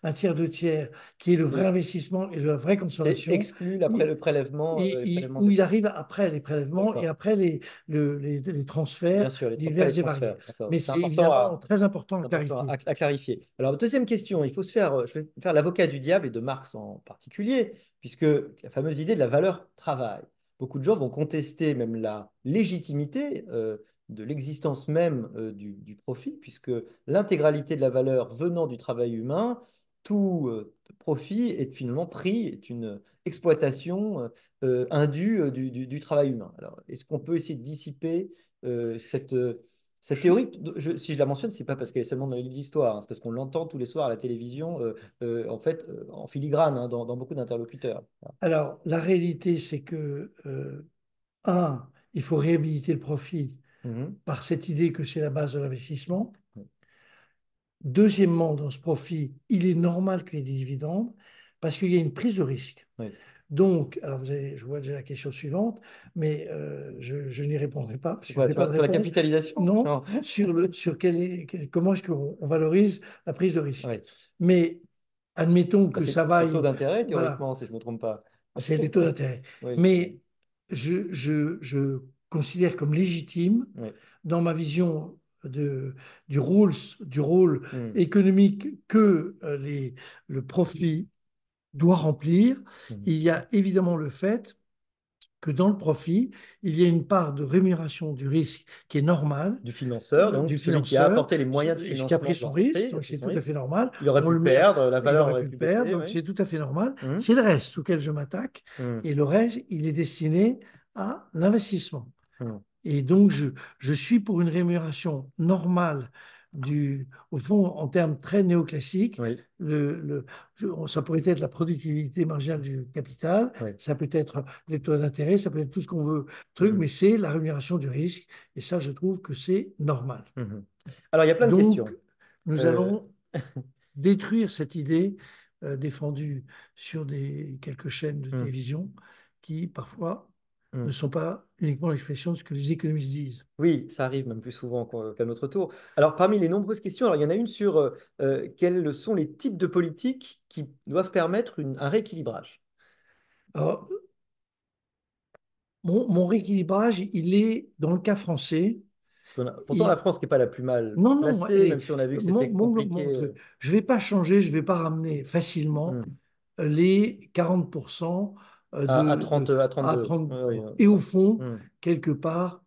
B: un tiers, deux tiers, qui est le vrai
A: c'est
B: investissement et la vraie
A: c'est
B: consommation,
A: exclu après
B: il-
A: le prélèvement,
B: où
A: des
B: il
A: taxes.
B: arrive après les prélèvements et
A: D'accord.
B: après les transferts
A: Bien sûr, après les
B: divers et variés.
A: transferts. D'accord.
B: Mais c'est évidemment très important à
A: C'est important
B: clarifier.
A: à clarifier. Alors, deuxième question, il faut se faire, je vais faire l'avocat du diable et de Marx en particulier, puisque la fameuse idée de la valeur travail. Beaucoup de gens vont contester même la légitimité de l'existence même du profit, puisque l'intégralité de la valeur venant du travail humain, tout profit est finalement pris, est une exploitation indue du travail humain. Alors, est-ce qu'on peut essayer de dissiper cette
B: Je-
A: théorie, si je la mentionne, c'est pas parce qu'elle est seulement dans les livres d'histoire, hein, c'est parce qu'on l'entend tous les soirs à la télévision, en fait, en filigrane, hein, dans beaucoup d'interlocuteurs.
B: Alors, la réalité, c'est que, il faut réhabiliter le profit
A: Mhm.
B: par cette idée que c'est la base de l'investissement. Deuxièmement, dans ce profit, il est normal qu'il y ait des dividendes parce qu'il y a une prise de risque.
A: Oui.
B: Donc, alors je vois déjà la question suivante, mais je n'y répondrai pas parce
A: C'est
B: que je
A: quoi,
B: n'ai pas de
A: sur la
B: réponse.
A: capitalisation?
B: Non,
A: Non.
B: comment est-ce qu'on valorise la prise de risque.
A: Oui.
B: Mais admettons
A: Bah,
B: que ça
A: c'est le taux
B: vaille,
A: d'intérêt,
B: voilà,
A: théoriquement, si je ne me trompe pas.
B: c'est les taux d'intérêt.
A: Oui.
B: Mais je considère comme légitime,
A: Oui.
B: dans ma vision de, du rôle
A: Mhm.
B: économique que le profit doit remplir,
A: Mhm.
B: il y a évidemment le fait que dans le profit, il y a une part de rémunération du risque qui est normale,
A: Du financeur,
B: du
A: donc celui qui a
B: financeur,
A: apporté les moyens de
B: et qui a
A: financement
B: pris
A: de
B: son risque,
A: l'entreprise, a
B: donc
A: pris
B: c'est
A: son
B: tout à
A: risque.
B: fait normal.
A: Il aurait
B: On
A: pu
B: le met,
A: perdre, la
B: il
A: valeur
B: aurait
A: aurait
B: pu le
A: pu
B: perdre,
A: baisser,
B: donc
A: oui.
B: c'est tout à fait normal.
A: Mhm.
B: C'est le reste auquel je m'attaque,
A: Mhm.
B: et le reste, il est destiné à l'investissement.
A: Mhm.
B: Et donc, je suis pour une rémunération normale au fond, en termes très néoclassiques.
A: Oui.
B: Ça pourrait être la productivité marginale du capital,
A: Oui.
B: ça peut être les taux d'intérêt, ça peut être tout ce qu'on veut,
A: Mhm.
B: mais c'est la rémunération du risque. Et ça, je trouve que c'est normal.
A: Mhm. Alors, il y a plein de
B: Donc,
A: questions.
B: nous
A: Euh,
B: allons détruire cette idée défendue sur quelques chaînes de
A: hmm,
B: télévision qui, parfois, ne
A: hmm.
B: sont pas uniquement l'expression de ce que les économistes disent.
A: Oui, ça arrive même plus souvent qu'à notre tour. Alors, parmi les nombreuses questions, alors, il y en a une sur quels sont les types de politiques qui doivent permettre un rééquilibrage.
B: Alors, mon rééquilibrage, il est, dans le cas français,
A: Pourtant, la
B: il-
A: France n'est pas la plus mal
B: non, non,
A: placée, même si on a vu que c'était
B: mon
A: compliqué.
B: truc, je ne vais pas changer, je ne vais pas ramener facilement
A: Hmm.
B: les 40%
A: À 30, à
B: à
A: 32.
B: 30.
A: Oui, oui,
B: Et au fond,
A: hmm,
B: quelque part,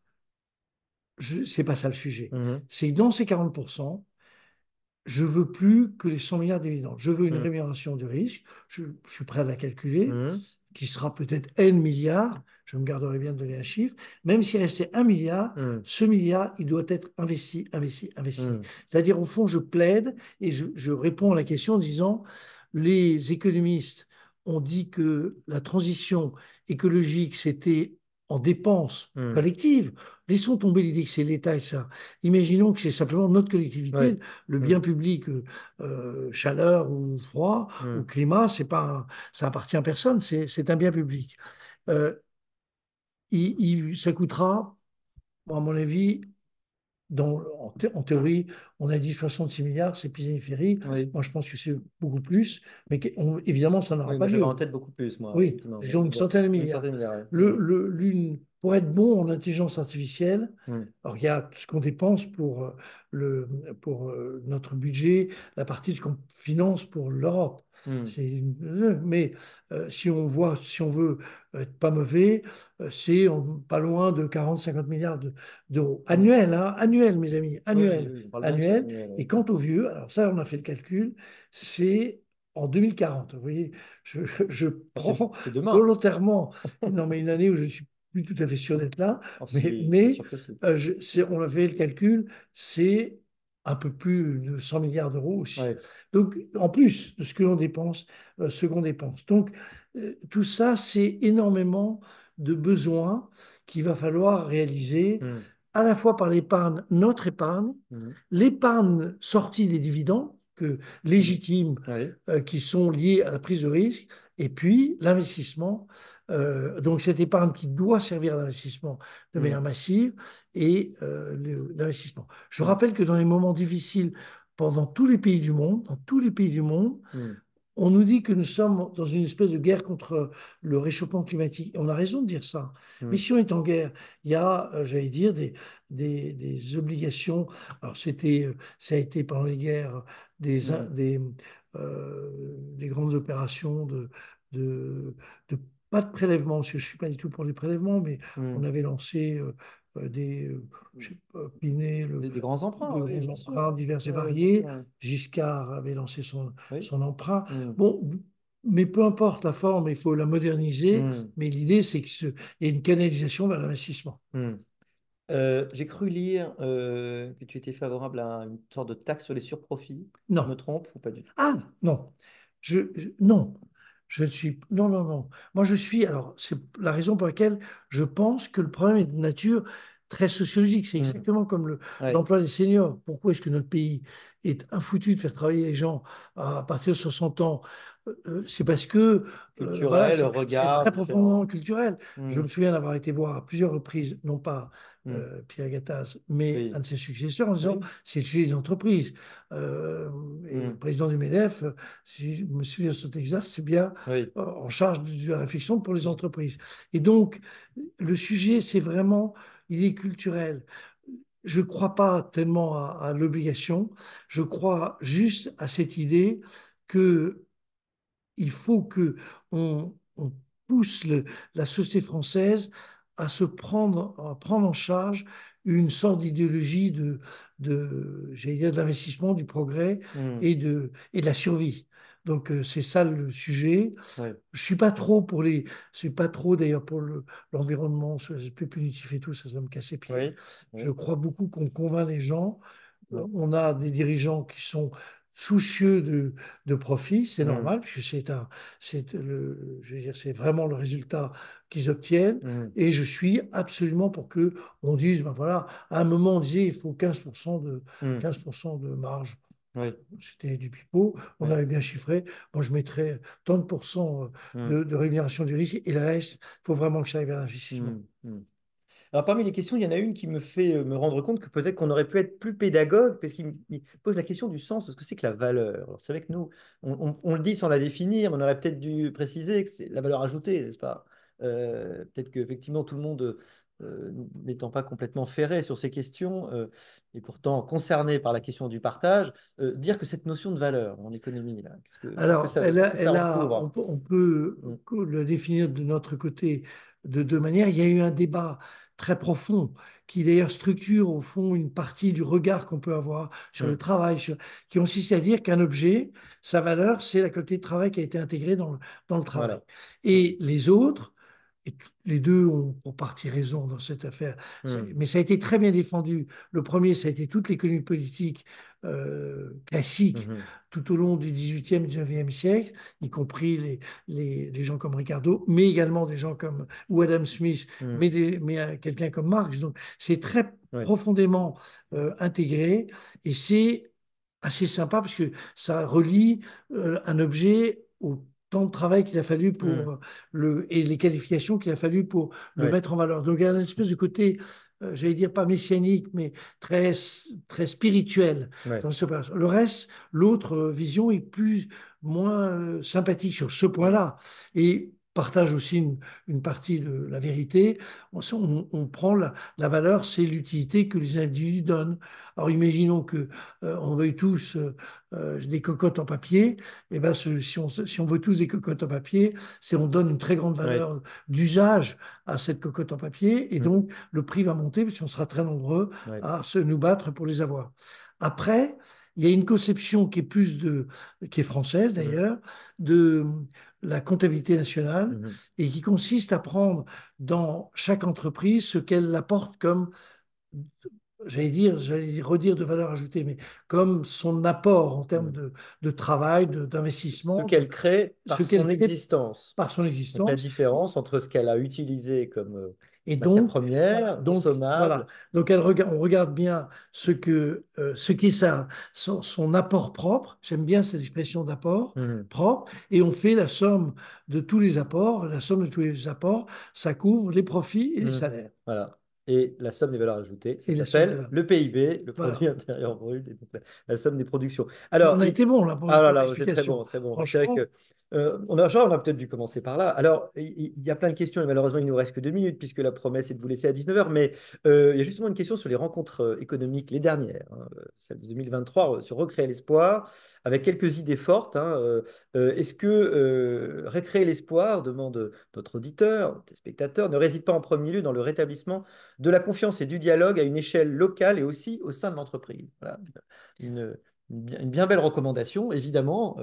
B: ce n'est pas ça le sujet.
A: mhm,
B: C'est que dans ces 40%, je veux plus que les 100 milliards de dividendes. Je veux une
A: hmm,
B: rémunération du risque. Je suis prêt à la calculer,
A: hmm,
B: qui sera peut-être N milliards. Je me garderai bien de donner un chiffre. Même s'il restait 1 milliard,
A: hmm,
B: ce milliard, il doit être investi, investi, investi.
A: hmm,
B: C'est-à-dire, au fond, je plaide et je réponds à la question en disant, les économistes ont dit que la transition écologique, c'était en dépenses
A: hmm,
B: collectives. laissons tomber l'idée que c'est l'État et ça. Imaginons que c'est simplement notre collectivité,
A: Ouais.
B: le
A: Mm.
B: bien public, chaleur ou froid ou
A: Mm.
B: climat, c'est pas ça appartient à personne, c'est un bien public. Euh, ça coûtera, à mon avis, en théorie, on a dit 66 milliards, c'est Pisani-Ferry.
A: Oui.
B: Moi, je pense que c'est beaucoup plus, mais évidemment, ça n'aura
A: Oui,
B: pas
A: moi j'avais en
B: lieu.
A: tête beaucoup plus, moi,
B: Oui,
A: effectivement. Mais
B: disons une
A: bon,
B: centaine de
A: une
B: milliards.
A: certaine milliard, ouais. Mm.
B: Pour être bon en intelligence artificielle,
A: Mm.
B: alors il y a tout ce qu'on dépense pour notre budget, la partie de ce qu'on finance pour l'Europe.
A: Mm.
B: Mais si on veut être pas mauvais, pas loin de 40-50 milliards d'euros.
A: Mm.
B: Annuels, hein, annuels, mes amis,
A: Oui, oui,
B: annuels,
A: oui, on parle bien de chiffres
B: annuels.
A: annuels,
B: Et
A: ouais.
B: quant aux vieux, alors ça, on a fait le calcul, c'est en 2040. Vous voyez, je
A: Oh,
B: prends
A: c'est demain.
B: volontairement non, mais une année où je ne suis plus tout à fait sûr d'être là,
A: Oh,
B: mais,
A: si, bien
B: mais
A: sûr que si.
B: on a fait le calcul, c'est un peu plus de 100 milliards d'euros aussi.
A: Ouais.
B: Donc, en plus de ce que l'on dépense, ce qu'on dépense. Donc, tout ça, c'est énormément de besoins qu'il va falloir réaliser
A: Mm.
B: à la fois par l'épargne, notre épargne,
A: Mm.
B: l'épargne sortie des dividendes
A: Mm.
B: légitimes
A: Oui.
B: qui sont liés à la prise de risque, et puis l'investissement. Donc cette épargne qui doit servir à l'investissement de manière
A: Mm.
B: massive et l'investissement. Je
A: Mm.
B: rappelle que dans les moments difficiles, pendant tous les pays du monde, dans tous les pays du monde,
A: Mm.
B: on nous dit que nous sommes dans une espèce de guerre contre le réchauffement climatique. Et on a raison de dire ça. Mais
A: Mm.
B: si on est en guerre, il y a, j'allais dire, des obligations. Alors, ça a été pendant les guerres
A: Mm.
B: des grandes opérations de, de- pas de prélèvement, parce que je ne suis pas du tout pour les prélèvements, mais on
A: Mm.
B: avait lancé je sais pas, Pinet,
A: Des grands emprunts,
B: de
A: oui,
B: grands
A: bien sûr.
B: emprunts divers et
A: Oui, oui, bien sûr.
B: variés.
A: Oui.
B: Giscard avait lancé
A: Oui.
B: son emprunt.
A: Mm.
B: Bon, mais peu importe la forme, il faut la moderniser.
A: Mm.
B: Mais l'idée, c'est qu'il y ait une canalisation vers l'investissement.
A: Mm. J'ai cru lire que tu étais favorable à une sorte de taxe sur les surprofits. Je me
B: Non.
A: trompe ou pas du tout?
B: Ah, non. Non. Je suis. Non, non, non. Moi, je suis. Alors, c'est la raison pour laquelle je pense que le problème est de nature très sociologique. C'est
A: Mm.
B: exactement comme
A: Ouais.
B: l'emploi des seniors. Pourquoi est-ce que notre pays est infoutu de faire travailler les gens à partir de 60 ans? C'est parce que, voilà,
A: Culturel,
B: c'est
A: regard
B: très profondément
A: différent.
B: culturel. Je
A: Mm.
B: me souviens d'avoir été voir à plusieurs reprises, non pas
A: Mm.
B: Pierre Gattaz, mais un
A: Oui.
B: de ses successeurs, en disant
A: Oui.
B: c'est le sujet des entreprises. Et le
A: Mm.
B: président du MEDEF, si je me souviens de son Texas, c'est bien
A: Oui.
B: en charge de la réflexion pour les entreprises. Et donc, le sujet, c'est vraiment, il est culturel. Je ne crois pas tellement à l'obligation, je crois juste à cette idée que il faut que on pousse la société française à prendre en charge une sorte d'idéologie j'allais dire, de l'investissement, du progrès
A: Mm.
B: et de la survie. Donc, c'est ça le sujet.
A: Oui.
B: Je suis pas trop d'ailleurs pour l'environnement, ce aspect punitif et tout, ça me casse les pieds.
A: Oui.
B: Je
A: Oui.
B: crois beaucoup qu'on convainc les gens.
A: Mm.
B: On a des dirigeants qui sont soucieux de profit, c'est
A: Mm.
B: normal, puisque je veux dire, c'est vraiment le résultat qu'ils obtiennent.
A: Mm.
B: Et je suis absolument pour que on dise, ben voilà, à un moment on disait il faut
A: Mm.
B: 15% de marge.
A: Oui.
B: C'était du pipeau, on
A: Oui.
B: avait bien chiffré. Moi, je mettrais tant de pourcents
A: Mm.
B: de rémunération du risque et le reste, il faut vraiment que ça aille vers l'investissement.
A: Mm. Mm. Alors, parmi les questions, il y en a une qui me fait me rendre compte que peut-être qu'on aurait pu être plus pédagogue, parce qu'il pose la question du sens de ce que c'est que la valeur. Alors, c'est vrai que nous, on le dit sans la définir, mais on aurait peut-être dû préciser que c'est la valeur ajoutée, n'est-ce pas? Peut-être qu'effectivement, tout le monde, n'étant pas complètement ferré sur ces questions, et pourtant concerné par la question du partage, dire que cette notion de valeur en économie, là,
B: Alors,
A: qu'est-ce que ça recouvre?
B: on peut
A: Mm.
B: le définir de notre côté de deux manières. Il y a eu un débat très profond qui d'ailleurs structure au fond une partie du regard qu'on peut avoir sur le
A: Mm.
B: travail, qui consiste à dire qu'un objet, sa valeur, c'est la qualité de travail qui a été intégrée dans le travail.
A: Voilà. Mm.
B: Et les autres, et les deux ont pour partie raison dans cette affaire.
A: Hmm.
B: Mais ça a été très bien défendu. Le premier, ça a été toute l'économie politique classique
A: Mhm.
B: tout au long du XVIIIe et XIXe siècle, y compris les gens comme Ricardo, mais également des gens comme ou Adam Smith,
A: Hmm.
B: mais quelqu'un comme Marx. Donc, c'est très
A: Ouais.
B: profondément intégré et c'est assez sympa parce que ça relie un objet au temps de travail qu'il a fallu
A: Hmm.
B: pour et les qualifications qu'il a fallu pour le
A: Ouais.
B: mettre en valeur. Donc il y a une espèce de côté, j'allais dire pas messianique, mais très, très spirituel
A: Ouais.
B: dans ce passage. Le reste, l'autre vision est moins sympathique sur ce point-là et partage aussi une partie de la vérité. On prend la valeur, c'est l'utilité que les individus donnent. Alors imaginons que on veuille tous des cocottes en papier, et ben si on veut tous des cocottes en papier, c'est on donne une très grande
A: Ouais.
B: valeur d'usage à cette cocotte en papier, et
A: Hmm.
B: donc le prix va monter parce qu'on sera très nombreux
A: Ouais.
B: à se nous battre pour les avoir. Après, il y a une conception qui est française
A: Hmm.
B: d'ailleurs, de la comptabilité nationale,
A: Mhm.
B: et qui consiste à prendre dans chaque entreprise ce qu'elle apporte comme j'allais redire de valeur ajoutée, mais comme son apport en termes
A: Hmm.
B: de travail,
A: Ce
B: d'investissement,
A: qu'elle crée
B: ce
A: par
B: qu'elle
A: son
B: crée
A: existence.
B: par son
A: Donc la
B: existence.
A: différence entre ce qu'elle a utilisé comme
B: Et
A: matière
B: donc, voilà,
A: première,
B: donc, voilà.
A: consommable.
B: Donc on regarde bien ce qui est son apport propre. J'aime bien cette expression d'apport
A: Mhm.
B: propre. Et on fait la somme de tous les apports. La somme de tous les apports, ça couvre les profits et les
A: Mhm.
B: salaires.
A: Voilà. Et la somme des valeurs ajoutées, ça
B: Et la somme de
A: s'appelle
B: la...
A: le PIB, le produit
B: Voilà.
A: intérieur brut, et donc la somme des productions.
B: On
A: Alors,
B: a été bon là
A: ah là
B: pour
A: là, c'est très
B: l'explication.
A: bon, très bon. C'est vrai
B: Franchement,
A: que on a peut-être dû commencer par là. Alors, il y a plein de questions et malheureusement, il nous reste que 2 minutes puisque la promesse est de vous laisser à 19h. Mais il y a justement une question sur les rencontres économiques, les dernières, hein, celle de 2023, sur Recréer l'espoir, avec quelques idées fortes, hein. Est-ce que Recréer l'espoir, demande notre auditeur, notre spectateur, ne réside pas en premier lieu dans le rétablissement de la confiance et du dialogue à une échelle locale et aussi au sein de l'entreprise? Voilà, une, une bien belle recommandation, évidemment.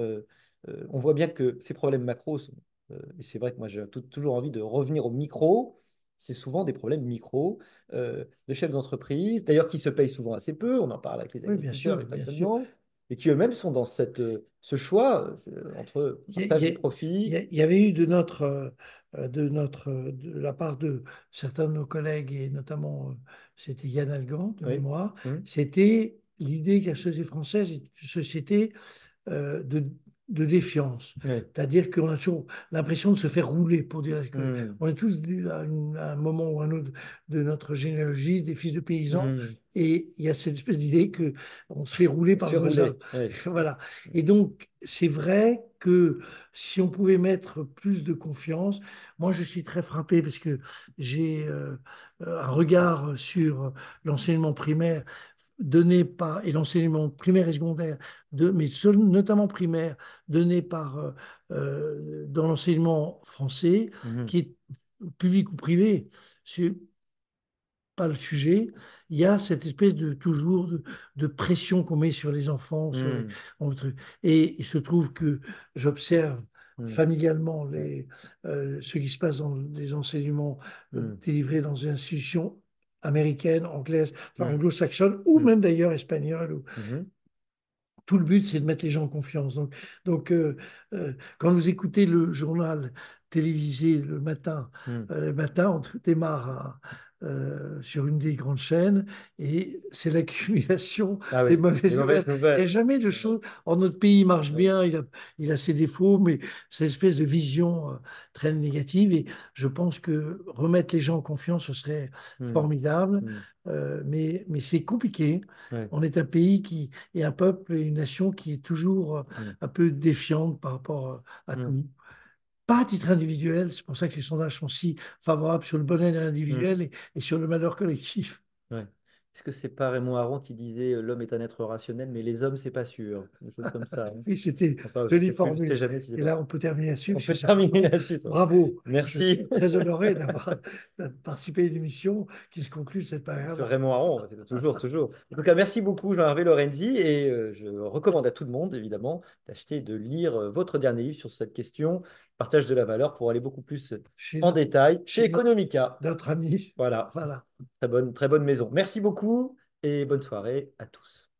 A: On voit bien que ces problèmes macro sont, et c'est vrai que moi j'ai toujours envie de revenir au micro, c'est souvent des problèmes micro de chefs d'entreprise, d'ailleurs qui se payent souvent assez peu, on en parle avec les
B: oui, bien
A: agriculteurs,
B: sûr,
A: mais pas
B: bien sûr.
A: seulement, et qui eux-mêmes sont dans ce choix entre
B: Il y, a- il
A: partage
B: y
A: des
B: a-
A: profits.
B: il y avait eu de la part de certains de nos collègues, et notamment c'était Yann Algan de
A: Oui.
B: mémoire,
A: Hum.
B: c'était l'idée que la société française est une société euh, de, de défiance.
A: Oui.
B: C'est-à-dire qu'on a toujours l'impression de se faire rouler pour dire que
A: Hum.
B: on est tous à un moment ou un autre de notre généalogie des fils de paysans.
A: Hum.
B: Et il y a cette espèce d'idée que on se fait rouler par
A: Se
B: le voisin.
A: rouler. Oui.
B: Voilà. Et donc, c'est vrai que si on pouvait mettre plus de confiance, moi je suis très frappé parce que j'ai un regard sur l'enseignement primaire donné par, et l'enseignement primaire et secondaire, notamment primaire, donné par, dans l'enseignement français,
A: Mhm.
B: qui est public ou privé, c'est pas le sujet. Il y a cette espèce de toujours de pression qu'on met sur les enfants,
A: Hum.
B: et il se trouve que j'observe
A: Hum.
B: familialement ce qui se passe dans les enseignements
A: Hum.
B: délivrés dans des institutions américaines, anglaises, enfin
A: Hum.
B: anglo-saxonnes, ou
A: Hum.
B: même d'ailleurs espagnoles.
A: Mhm.
B: Tout le but, c'est de mettre les gens en confiance. Donc, quand vous écoutez le journal télévisé
A: Hum.
B: le matin, on démarre sur une des grandes chaînes et c'est l'accumulation
A: Ah
B: des
A: oui, les
B: mauvaises nouvelles.
A: mauvaises
B: Il n'y a
A: nouvelles.
B: jamais de choses. Or, notre pays marche
A: Oui.
B: bien, il a ses défauts, mais c'est une espèce de vision très négative. Et je pense que remettre les gens en confiance, ce serait
A: Hmm.
B: formidable.
A: Hmm.
B: Mais c'est compliqué.
A: Ouais.
B: On est un pays et un peuple et une nation qui est toujours
A: Hmm.
B: un peu défiante par rapport à
A: Hmm.
B: tout. Pas à titre individuel, c'est pour ça que les sondages sont si favorables sur le bonheur
A: Hmm.
B: individuel et sur le malheur collectif.
A: Ouais. Est-ce que c'est pas Raymond Aron qui disait l'homme est un être rationnel, mais les hommes, c'est pas sûr? Des choses comme ça, hein.
B: Oui, c'était
A: Enfin, je
B: jolie
A: sais plus, je sais
B: formule.
A: jamais si c'est
B: Et
A: pas
B: là,
A: ça.
B: on peut terminer là-dessus,
A: On
B: parce que
A: peut
B: c'est
A: terminer
B: important.
A: là-dessus.
B: Bravo. Je
A: Merci.
B: suis très honoré d'avoir participé à une émission qui se conclut de cette
A: Sur
B: manière-là.
A: Raymond Aron, c'est toujours, toujours. En tout cas, merci beaucoup, Jean-Hervé Lorenzi, et je recommande à tout le monde, évidemment, d'acheter et de lire votre dernier livre sur cette question partage de la valeur pour aller beaucoup plus
B: chez
A: en
B: notre,
A: détail chez
B: chez notre,
A: Economica.
B: notre ami.
A: Voilà,
B: Voilà.
A: très bonne maison. Merci beaucoup et bonne soirée à tous.